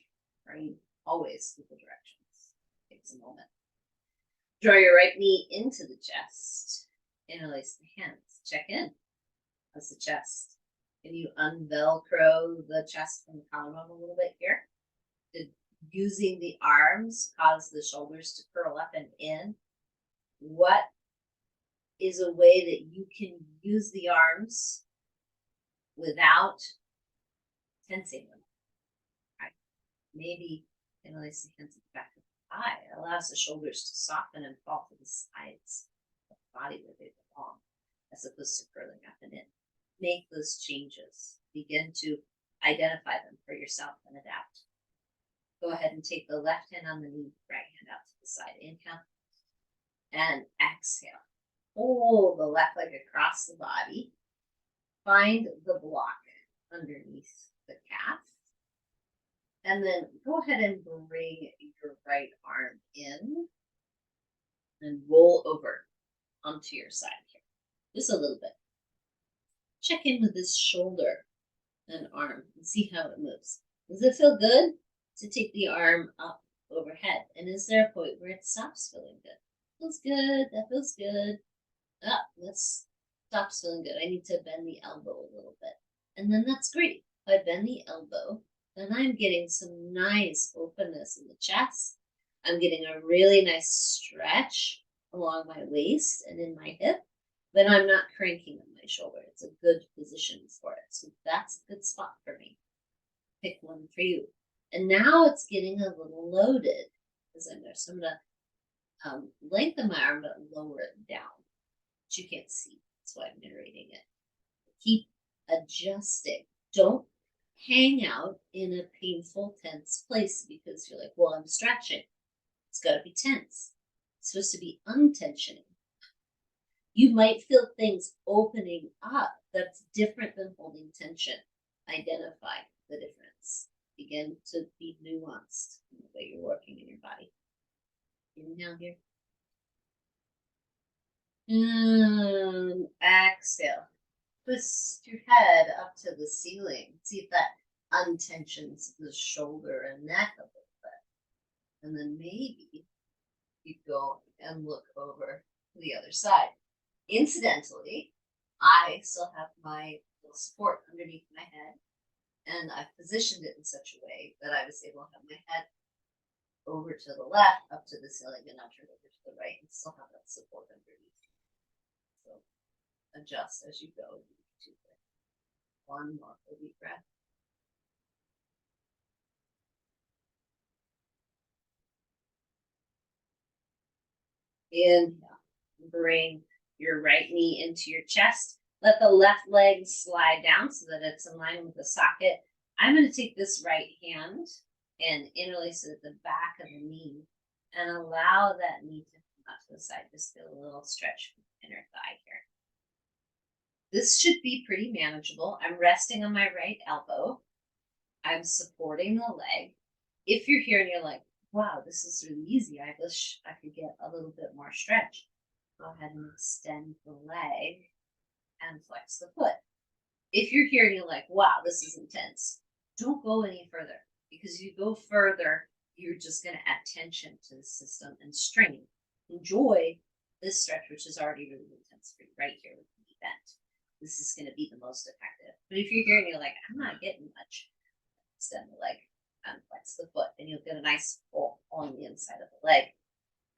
right? Always with the directions. Takes a moment. Draw your right knee into the chest. Interlace the hands. Check in. That's the chest. Can you unvelcro the chest from the collarbone a little bit here? Did using the arms cause the shoulders to curl up and in? What is a way that you can use the arms without tensing them? Right? Maybe interlace the hands at the back of the thigh. It allows the shoulders to soften and fall to the sides of the body where they belong, as opposed to curling up and in. Make those changes. Begin to identify them for yourself and adapt. Go ahead and take the left hand on the knee, right hand out to the side. Inhale and exhale. Pull the left leg across the body. Find the block underneath the calf. And then go ahead and bring your right arm in and roll over onto your side here. Just a little bit. Check in with this shoulder and arm and see how it moves. Does it feel good to take the arm up overhead? And is there a point where it stops feeling good? Feels good. That feels good. Ah, this stops feeling good. I need to bend the elbow a little bit. And then that's great. If I bend the elbow, then I'm getting some nice openness in the chest. I'm getting a really nice stretch along my waist and in my hip. Then I'm not cranking on my shoulder. It's a good position for it. So that's a good spot for me. Pick one for you. And now it's getting a little loaded as I'm there. So I'm going to lengthen my arm but lower it down. But you can't see. That's why I'm narrating it. Keep adjusting. Don't hang out in a painful, tense place because you're like, well, I'm stretching. It's got to be tense. It's supposed to be untensioning. You might feel things opening up. That's different than holding tension. Identify the difference. Begin to be nuanced in the way you're working in your body. Inhale here. And exhale. Twist your head up to the ceiling. See if that untensions the shoulder and neck a little bit. And then maybe you go and look over to the other side. Incidentally, I still have my little support underneath my head, and I've positioned it in such a way that I was able to have my head over to the left, up to the ceiling, and now turn over to the right, and still have that support underneath. So adjust as you go. One more deep breath. Inhale. Bring your right knee into your chest. Let the left leg slide down so that it's in line with the socket. I'm going to take this right hand and interlace it at the back of the knee and allow that knee to come out to the side. Just get a little stretch from the inner thigh here. This should be pretty manageable. I'm resting on my right elbow. I'm supporting the leg. If you're here and you're like, wow, this is really easy, I wish I could get a little bit more stretch, go ahead and extend the leg and flex the foot. If you're here and you're like, wow, this is intense, don't go any further, because you go further, you're just going to add tension to the system and strain. Enjoy this stretch, which is already really intense for you right here with the knee bent. This is going to be the most effective. But if you're here and you're like, I'm not getting much, extend the leg and flex the foot, and you'll get a nice pull on the inside of the leg,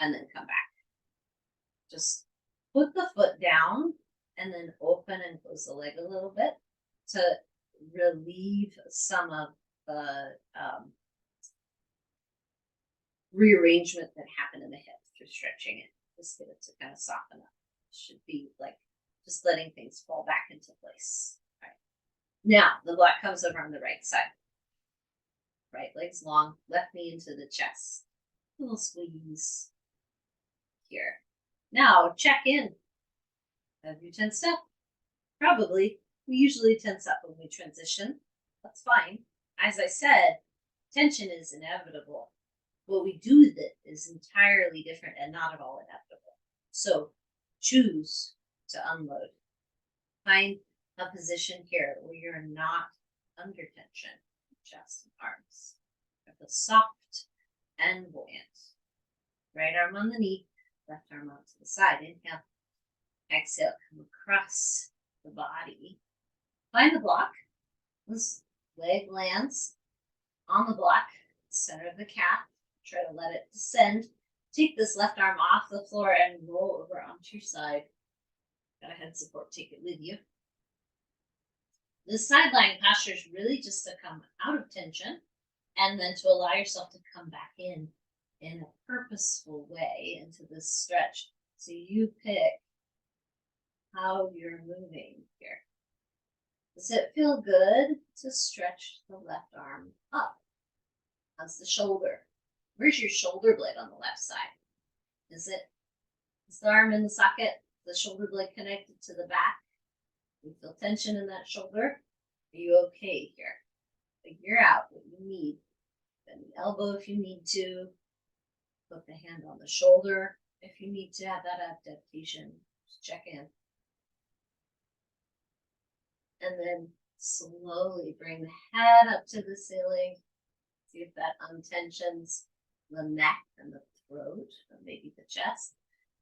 and then come back. Just put the foot down and then open and close the leg a little bit to relieve some of the rearrangement that happened in the hip through stretching it. Just get it to kind of soften up. It should be like just letting things fall back into place. All right. Now the block comes over on the right side. Right leg's long, left knee into the chest. A little squeeze here. Now check in. Have you tensed up? Probably. We usually tense up when we transition. That's fine. As I said, tension is inevitable. What we do with it is entirely different and not at all inevitable. So choose to unload. Find a position here where you're not under tension, chest and arms. Feel soft and buoyant. Right arm on the knee, left arm out to the side. Inhale. Exhale, come across the body. Find the block. This leg lands on the block, center of the calf. Try to let it descend. Take this left arm off the floor and roll over onto your side. Got a head support, take it with you. The side lying posture is really just to come out of tension and then to allow yourself to come back in a purposeful way into this stretch. So you pick how you're moving here. Does it feel good to stretch the left arm up? How's the shoulder? Where's your shoulder blade on the left side? Is the arm in the socket, the shoulder blade connected to the back? You feel tension in that shoulder? Are you okay here? Figure out what you need Bend the elbow if you need to. Put the hand on the shoulder if you need to have that adaptation. Just check in. And then slowly bring the head up to the ceiling. See if that untensions the neck and the throat, or maybe the chest.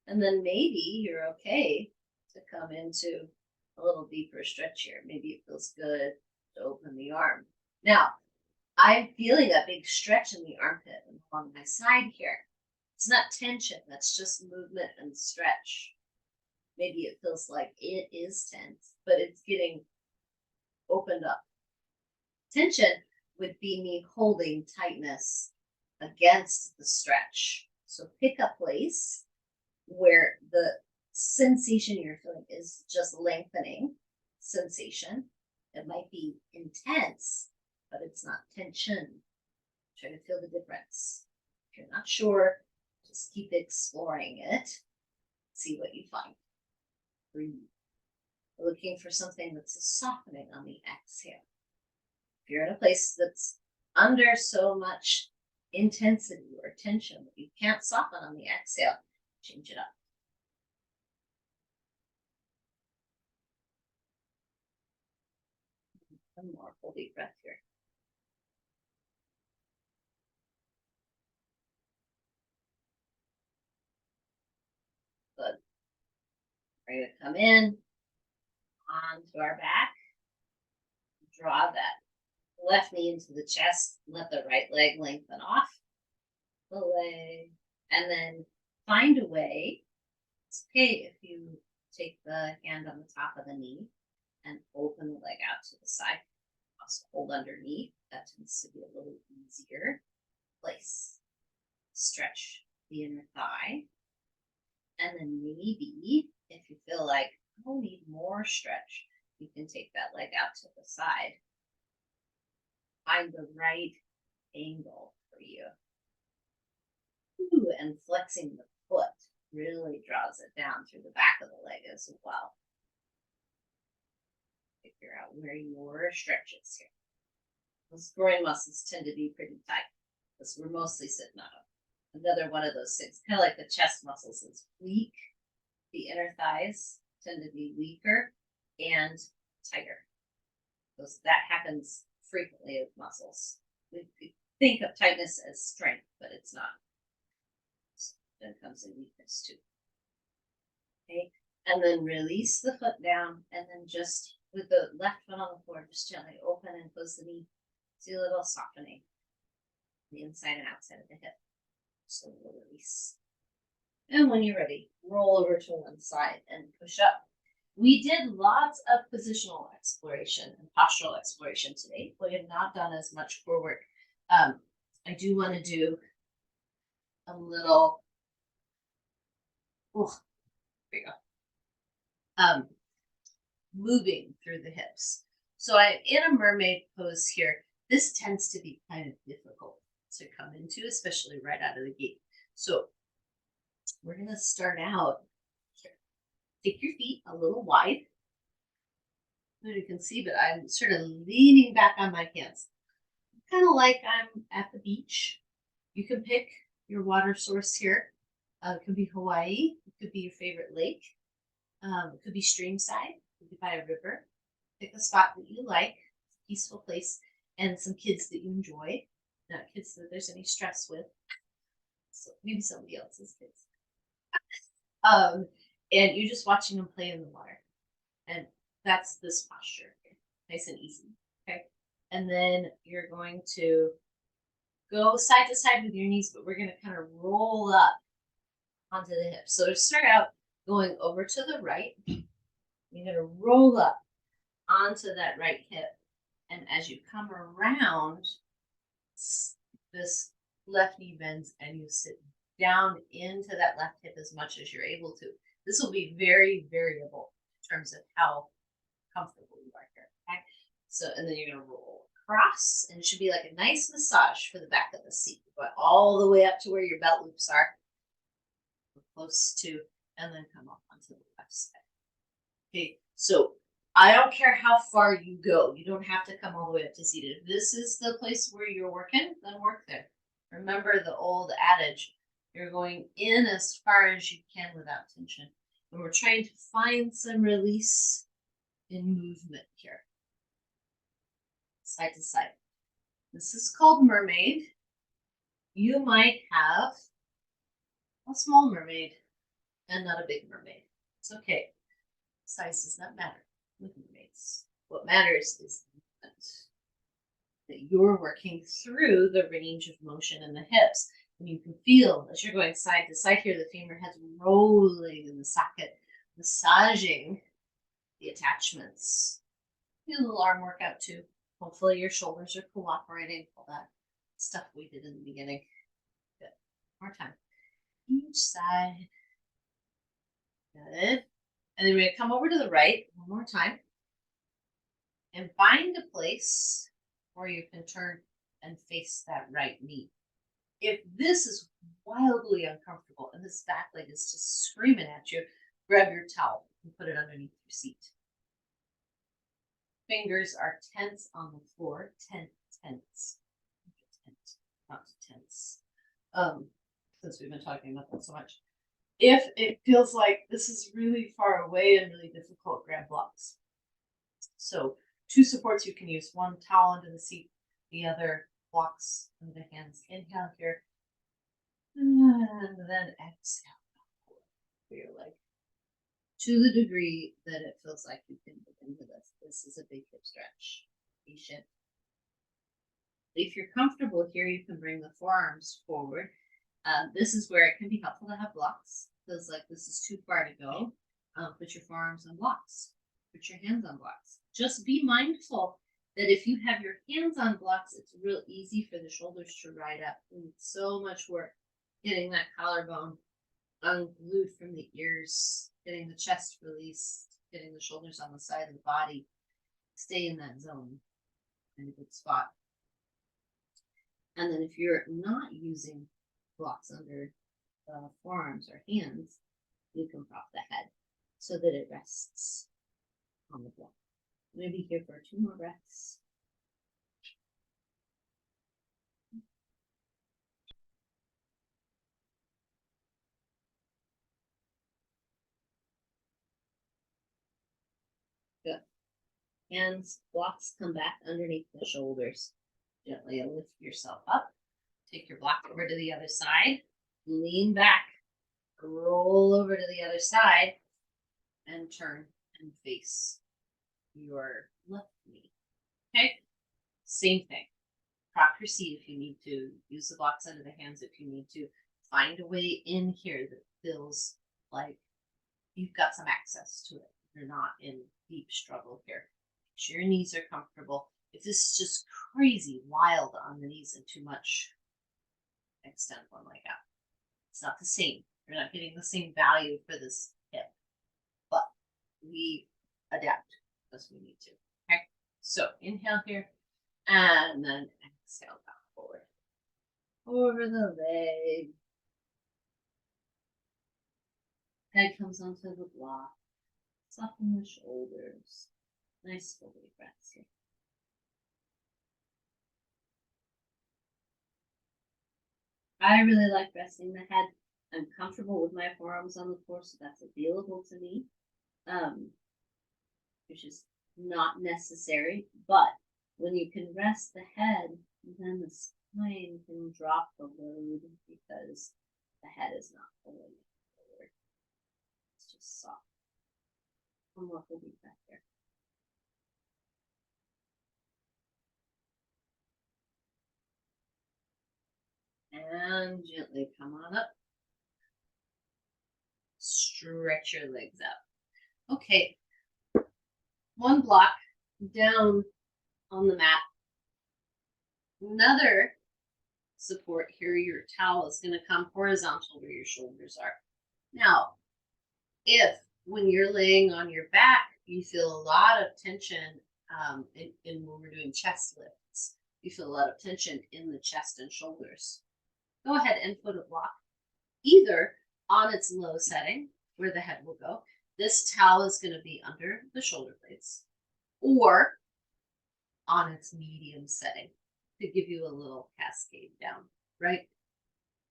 And then maybe you're okay to come into a little deeper stretch here. Maybe it feels good to open the arm. Now, I'm feeling a big stretch in the armpit and along my side here. It's not tension, that's just movement and stretch. Maybe it feels like it is tense, but it's getting opened up. Tension would be me holding tightness against the stretch. So pick a place where the sensation you're feeling is just lengthening sensation. It might be intense, but it's not tension. Try to feel the difference. If you're not sure, just keep exploring it. See what you find. Breathe. Looking for something that's a softening on the exhale. If you're in a place that's under so much intensity or tension that you can't soften on the exhale, change it up. One more full deep breath here. Good. We're going to come in onto our back. Draw that left knee into the chest. Let the right leg lengthen off the leg. And then find a way. It's okay if you take the hand on the top of the knee and open the leg out to the side. Also hold underneath. That tends to be a little easier place. Stretch the inner thigh. And then maybe if you feel like, oh, need more stretch, you can take that leg out to the side. Find the right angle for you. Ooh, and flexing the foot really draws it down through the back of the leg as well. Figure out where your stretch is here. Those groin muscles tend to be pretty tight because we're mostly sitting on them. Another one of those things, kind of like the chest muscles, is weak. The inner thighs tend to be weaker and tighter. That happens frequently with muscles. We think of tightness as strength, but it's not. So then comes in weakness too. Okay, and then release the foot down, and then just with the left foot on the floor, just gently open and close the knee. See a little softening the inside and outside of the hip. So we'll release. And when you're ready, roll over to one side and push up. We did lots of positional exploration and postural exploration today. We have not done as much core work. I do want to do a little, here we go. Moving through the hips. So I'm in a mermaid pose here. This tends to be kind of difficult to come into, especially right out of the gate. So we're going to start out here. Take your feet a little wide. You can see, but I'm sort of leaning back on my hands. Kind of like I'm at the beach. You can pick your water source here. It could be Hawaii. It could be your favorite lake. It could be stream side. It could be by a river. Pick a spot that you like, a peaceful place, and some kids that you enjoy. Not kids that there's any stress with. So maybe somebody else's kids. And you're just watching them play in the water. And that's this posture. Nice and easy. Okay. And then you're going to go side to side with your knees, but we're going to kind of roll up onto the hips. So to start out, going over to the right, you're going to roll up onto that right hip. And as you come around, this left knee bends and you sit down into that left hip as much as you're able to. This will be very variable in terms of how comfortable you are here. Okay? So, and then you're going to roll across, and it should be like a nice massage for the back of the seat. Go all the way up to where your belt loops are, close to, and then come up onto the left side. Okay, so I don't care how far you go. You don't have to come all the way up to seated. If this is the place where you're working, then work there. Remember the old adage, you're going in as far as you can without tension. And we're trying to find some release in movement here, side to side. This is called mermaid. You might have a small mermaid and not a big mermaid. It's okay. Size does not matter with mermaids. What matters is that you're working through the range of motion in the hips. And you can feel as you're going side to side here, the femur head's rolling in the socket, massaging the attachments. Do a little arm workout too. Hopefully your shoulders are cooperating. All that stuff we did in the beginning. Good. More time. Each side. Good. And then we're going to come over to the right one more time and find a place where you can turn and face that right knee. If this is wildly uncomfortable and this back leg is just screaming at you, grab your towel and put it underneath your seat. Fingers are tense on the floor, tense, not tense. Since we've been talking about that so much. If it feels like this is really far away and really difficult, grab blocks. So 2 supports you can use, one towel under the seat, the other blocks under the hands. Inhale here, and then exhale for your leg. To the degree that it feels like you can get into this. This is a big hip stretch. Patient. If you're comfortable here, you can bring the forearms forward. This is where it can be helpful to have blocks. Feels like this is too far to go. Put your forearms on blocks. Put your hands on blocks. Just be mindful that if you have your hands on blocks, it's real easy for the shoulders to ride up. And it's so much work getting that collarbone unglued from the ears, getting the chest released, getting the shoulders on the side of the body. Stay in that zone in a good spot. And then if you're not using blocks under forearms or hands, you can prop the head so that it rests on the block. Maybe here for 2 more breaths. Good. Hands, blocks come back underneath the shoulders. Gently lift yourself up. Take your block over to the other side. Lean back. Roll over to the other side. And turn and face your left knee. Okay? Same thing. Prop your seat if you need to. Use the blocks under the hands if you need to. Find a way in here that feels like you've got some access to it. You're not in deep struggle here. Make sure your knees are comfortable. If this is just crazy wild on the knees and too much, extend one leg out. It's not the same. You're not getting the same value for this hip, but we adapt as we need to. Okay, so inhale here and then exhale back forward over the leg. Head comes onto the block. Soften the shoulders. Nice full breaths here. I really like resting the head. I'm comfortable with my forearms on the floor, so that's available to me, which is not necessary. But when you can rest the head, then the spine can drop the load because the head is not pulling forward. It's just soft. One more full breath here. And gently come on up. Stretch your legs out. Okay. One block down on the mat. Another support here, your towel is going to come horizontal where your shoulders are. Now, if when you're laying on your back, you feel a lot of tension in when we're doing chest lifts, you feel a lot of tension in the chest and shoulders, go ahead and put a block either on its low setting where the head will go, This towel is going to be under the shoulder blades or on its medium setting to give you a little cascade down, right?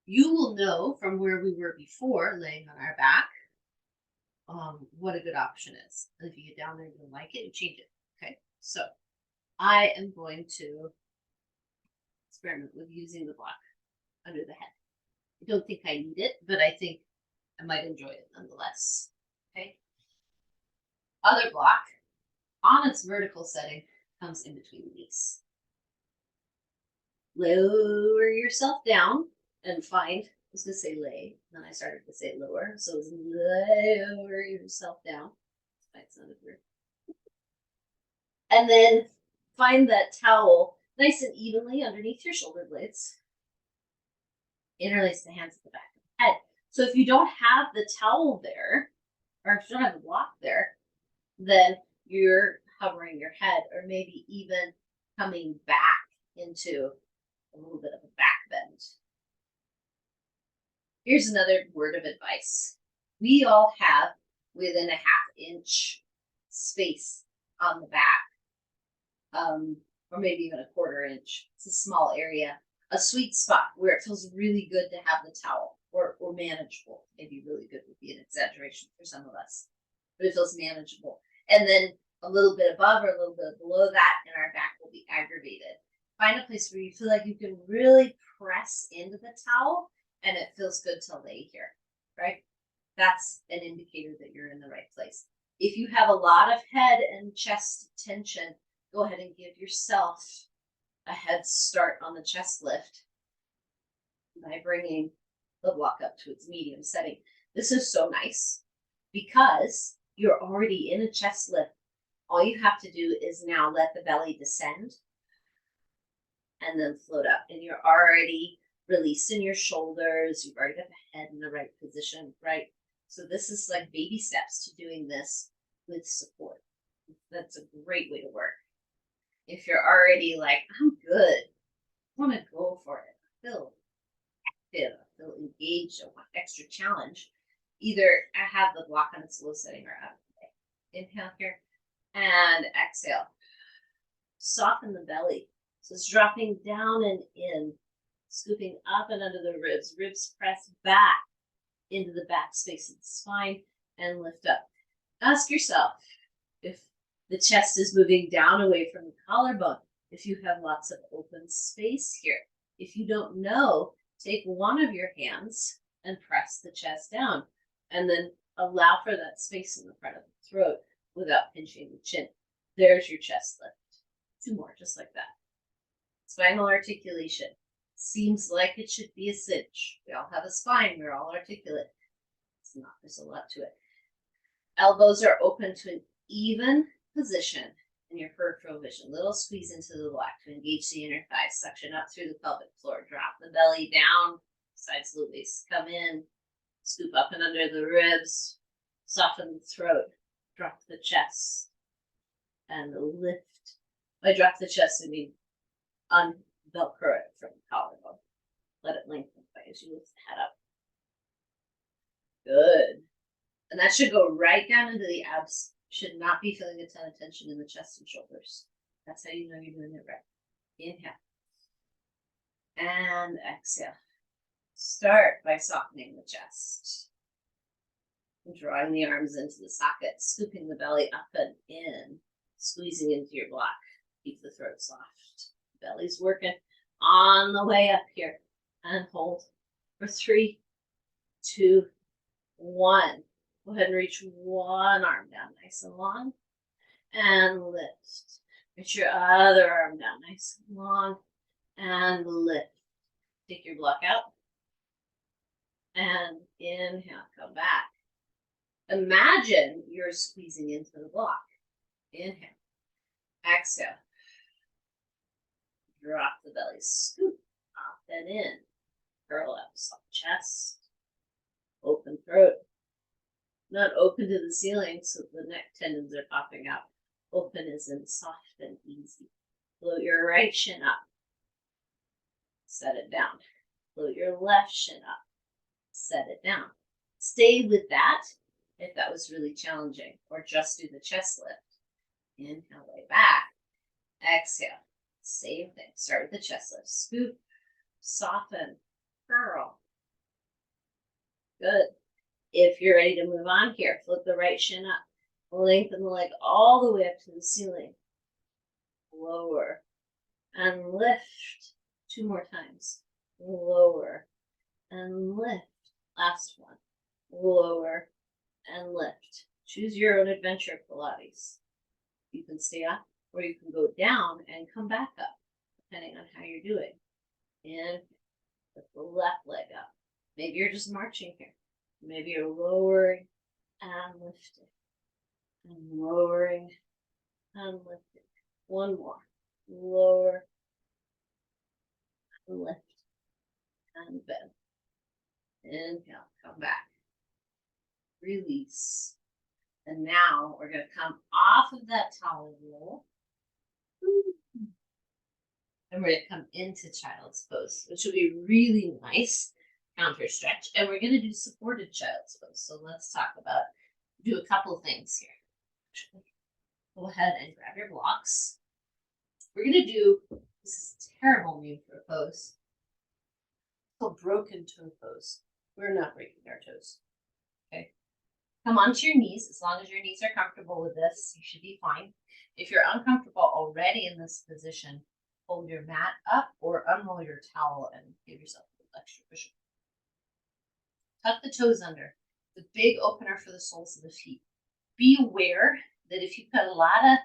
You will know from where we were before, laying on our back, what a good option is. And if you get down there and you like it, you change it. Okay, so I am going to experiment with using the block under the head. I don't think I need it, but I think I might enjoy it nonetheless. Okay. Other block on its vertical setting comes in between the knees. Lower yourself down and find, I was going to say lay, then I started to say lower. So it's lower yourself down. That sounded weird. And then find that towel nice and evenly underneath your shoulder blades. Interlace the hands at the back of the head. So if you don't have the towel there, or if you don't have the block there, then you're hovering your head or maybe even coming back into a little bit of a back bend. Here's another word of advice. We all have within a 1/2 inch space on the back, or maybe even a 1/4 inch. It's a small area, a sweet spot where it feels really good to have the towel, or manageable. Maybe really good would be an exaggeration for some of us, but it feels manageable. And then a little bit above or a little bit below that, and our back will be aggravated. Find a place where you feel like you can really press into the towel and it feels good to lay here, right? That's an indicator that you're in the right place. If you have a lot of head and chest tension, go ahead and give yourself a head start on the chest lift by bringing the block up to its medium setting. This is so nice because you're already in a chest lift. All you have to do is now let the belly descend and then float up. And you're already released in your shoulders. You've already got the head in the right position, right? So this is like baby steps to doing this with support. That's a great way to work. If you're already like, I'm good, I want to go for it, I feel active, I feel engaged, I want extra challenge, either I have the block on its low setting or out of the way. Inhale here and exhale. Soften the belly. So it's dropping down and in, scooping up and under the ribs. Ribs press back into the back space of the spine and lift up. Ask yourself if the chest is moving down away from the collarbone, if you have lots of open space here. If you don't know, take one of your hands and press the chest down, and then allow for that space in the front of the throat without pinching the chin. There's your chest lift. 2 more, just like that. Spinal articulation. Seems like it should be a cinch. We all have a spine. We're all articulate. It's not. There's a lot to it. Elbows are open to an even position in your peripheral vision. Little squeeze into the block to engage the inner thighs. Suction up through the pelvic floor. Drop the belly down. Sides of the waist come in. Scoop up and under the ribs. Soften the throat. Drop the chest. And lift. By drop the chest, I mean unvelcro it from the collarbone. Let it lengthen as you lift the head up. Good. And that should go right down into the abs. Should not be feeling a ton of tension in the chest and shoulders. That's how you know you're doing it right. Inhale. And exhale. Start by softening the chest. Drawing the arms into the socket, scooping the belly up and in, squeezing into your block. Keep the throat soft. Belly's working on the way up here. And hold for 3, 2, 1. Go ahead and reach one arm down nice and long. And lift. Reach your other arm down nice and long. And lift. Take your block out. And inhale, come back. Imagine you're squeezing into the block. Inhale. Exhale. Drop the belly. Scoop up and in. Curl up. Soft chest. Open throat. Not open to the ceiling so the neck tendons are popping out. Open as in soft and easy. Float your right shin up. Set it down. Float your left shin up. Set it down. Stay with that if that was really challenging, or just do the chest lift. Inhale, way back. Exhale. Same thing. Start with the chest lift. Scoop, soften, curl. Good. If you're ready to move on here, flip the right shin up. Lengthen the leg all the way up to the ceiling. Lower and lift. 2 more times. Lower and lift. Last one. Lower and lift. Choose your own adventure, Pilates. You can stay up or you can go down and come back up, depending on how you're doing. And lift the left leg up. Maybe you're just marching here. Maybe you're lowering and lifting. And lowering and lifting. One more. Lower and lift and bend. Inhale, come back. Release. And now we're going to come off of that towel roll. And we're going to come into child's pose, which will be really nice counter stretch. And we're going to do supported child's pose. So let's talk about, do a couple things here. Go ahead and grab your blocks. We're going to do, this is a terrible name for a pose. It's called broken toe pose. We're not breaking our toes. Okay. Come onto your knees. As long as your knees are comfortable with this, you should be fine. If you're uncomfortable already in this position, hold your mat up or unroll your towel and give yourself a little extra cushion. Tuck the toes under. The big opener for the soles of the feet. Be aware that if you put a lot of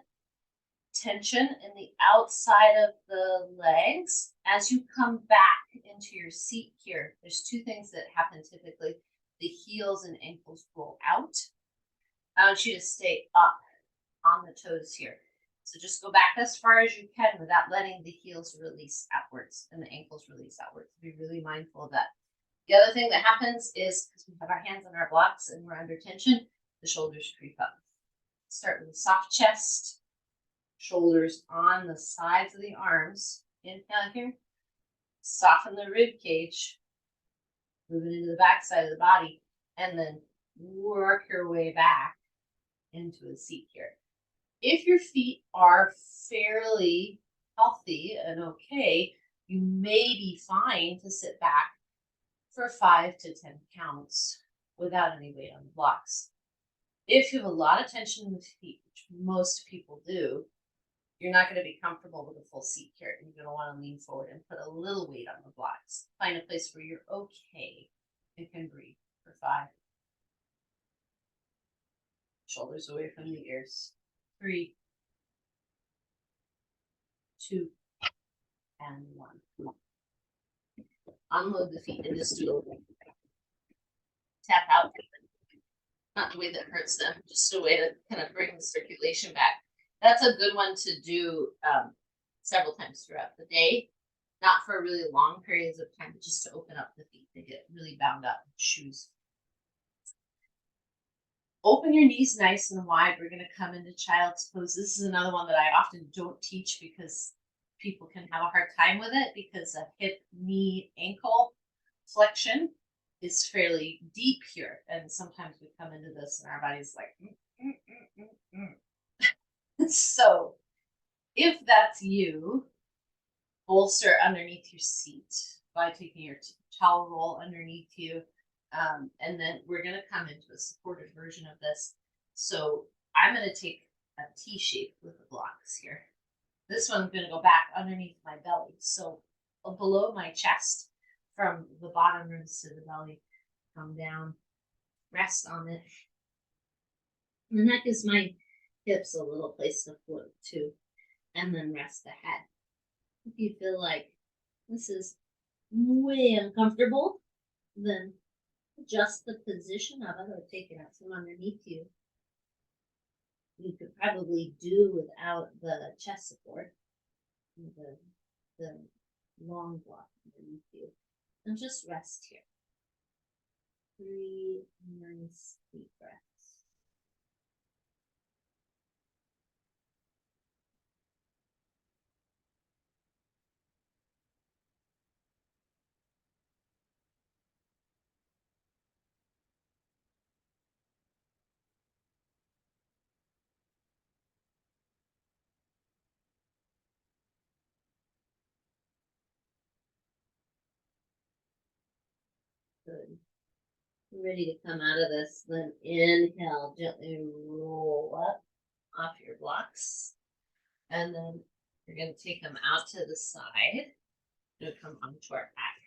tension in the outside of the legs, as you come back into your seat here, there's 2 things that happen typically. The heels and ankles roll out. I want you to stay up on the toes here. So just go back as far as you can without letting the heels release outwards and the ankles release outwards. Be really mindful of that. The other thing that happens is, because we have our hands on our blocks and we're under tension, the shoulders creep up. Start with a soft chest, shoulders on the sides of the arms. Inhale here. Soften the rib cage. Moving into the back side of the body, and then work your way back into a seat here. If your feet are fairly healthy and okay, you may be fine to sit back for 5 to 10 counts without any weight on the blocks. If you have a lot of tension in the feet, which most people do, you're not going to be comfortable with a full seat here. You're going to want to lean forward and put a little weight on the blocks. Find a place where you're okay and can breathe for 5. Shoulders away from the ears. 3, 2, and 1. Unload the feet and just do a tap out. Not the way that hurts them, just a way to kind of bring the circulation back. That's a good one to do several times throughout the day. Not for really long periods of time, but just to open up the feet. They get really bound up in shoes. Open your knees nice and wide. We're going to come into child's pose. This is another one that I often don't teach because people can have a hard time with it, because a hip, knee, ankle flexion is fairly deep here. And sometimes we come into this and our body's like, So if that's you, bolster underneath your seat by taking your towel roll underneath you. And then we're going to come into a supported version of this. So I'm going to take a T shape with the blocks here. This one's going to go back underneath my belly. So below my chest, from the bottom ribs to the belly, come down, rest on it. And that gives my hips a little place to float too. And then rest the head. If you feel like this is way uncomfortable, then adjust the position of it or take it out from underneath you. You could probably do without the chest support, the long block underneath you. And just rest here. 3 nice deep breaths. Good. Ready to come out of this, then inhale, gently roll up off your blocks. And then you're going to take them out to the side. Going to come onto our back.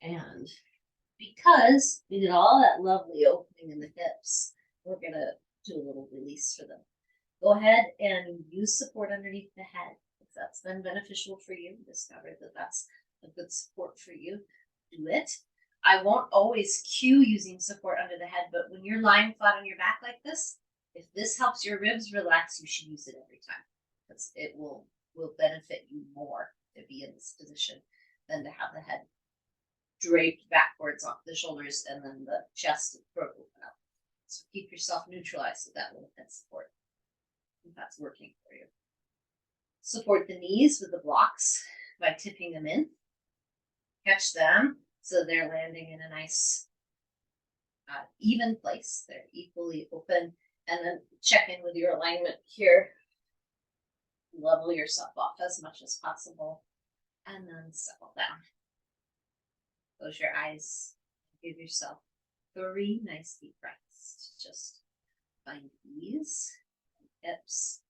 And because we did all that lovely opening in the hips, we're going to do a little release for them. Go ahead and use support underneath the head. If that's been beneficial for you, discover that that's a good support for you. Do it. I won't always cue using support under the head, but when you're lying flat on your back like this, if this helps your ribs relax, you should use it every time, because it will benefit you more to be in this position than to have the head draped backwards off the shoulders and then the chest and throat open up. So keep yourself neutralized with that little head support, if that's working for you. Support the knees with the blocks by tipping them in. Catch them so they're landing in a nice even place. They're equally open. And then check in with your alignment here. Level yourself off as much as possible. And then settle down. Close your eyes. Give yourself 3 nice deep breaths. Just find ease, hips,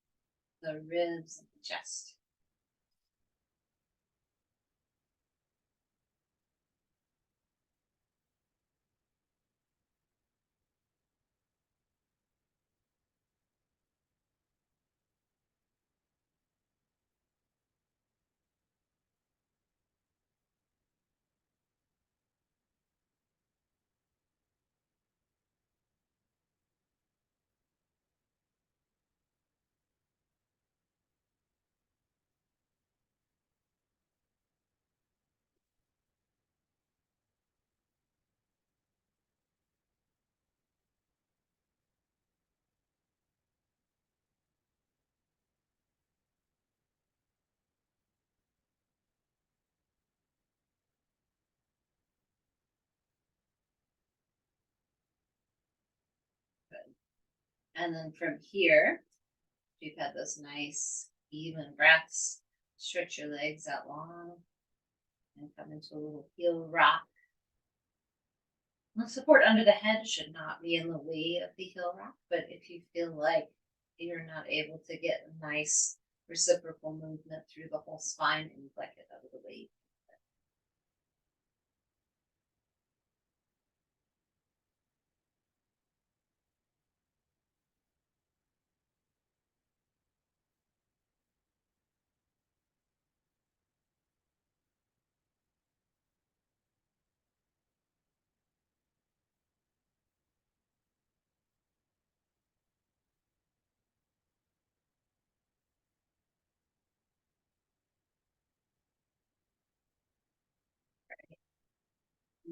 the ribs, and the chest. Good. And then from here, you've had those nice even breaths. Stretch your legs out long and come into a little heel rock. The support under the head should not be in the way of the heel rock, but if you feel like you're not able to get a nice reciprocal movement through the whole spine, and you'd like it out of the way.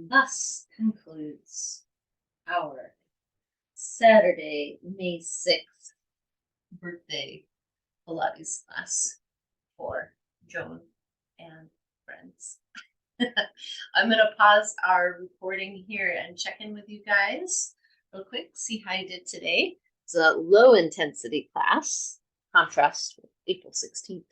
Thus concludes our Saturday, May 6th birthday Pilates class for Joan and friends. I'm going to pause our recording here and check in with you guys real quick, see how you did today. It's a low intensity class, contrast with April 16th.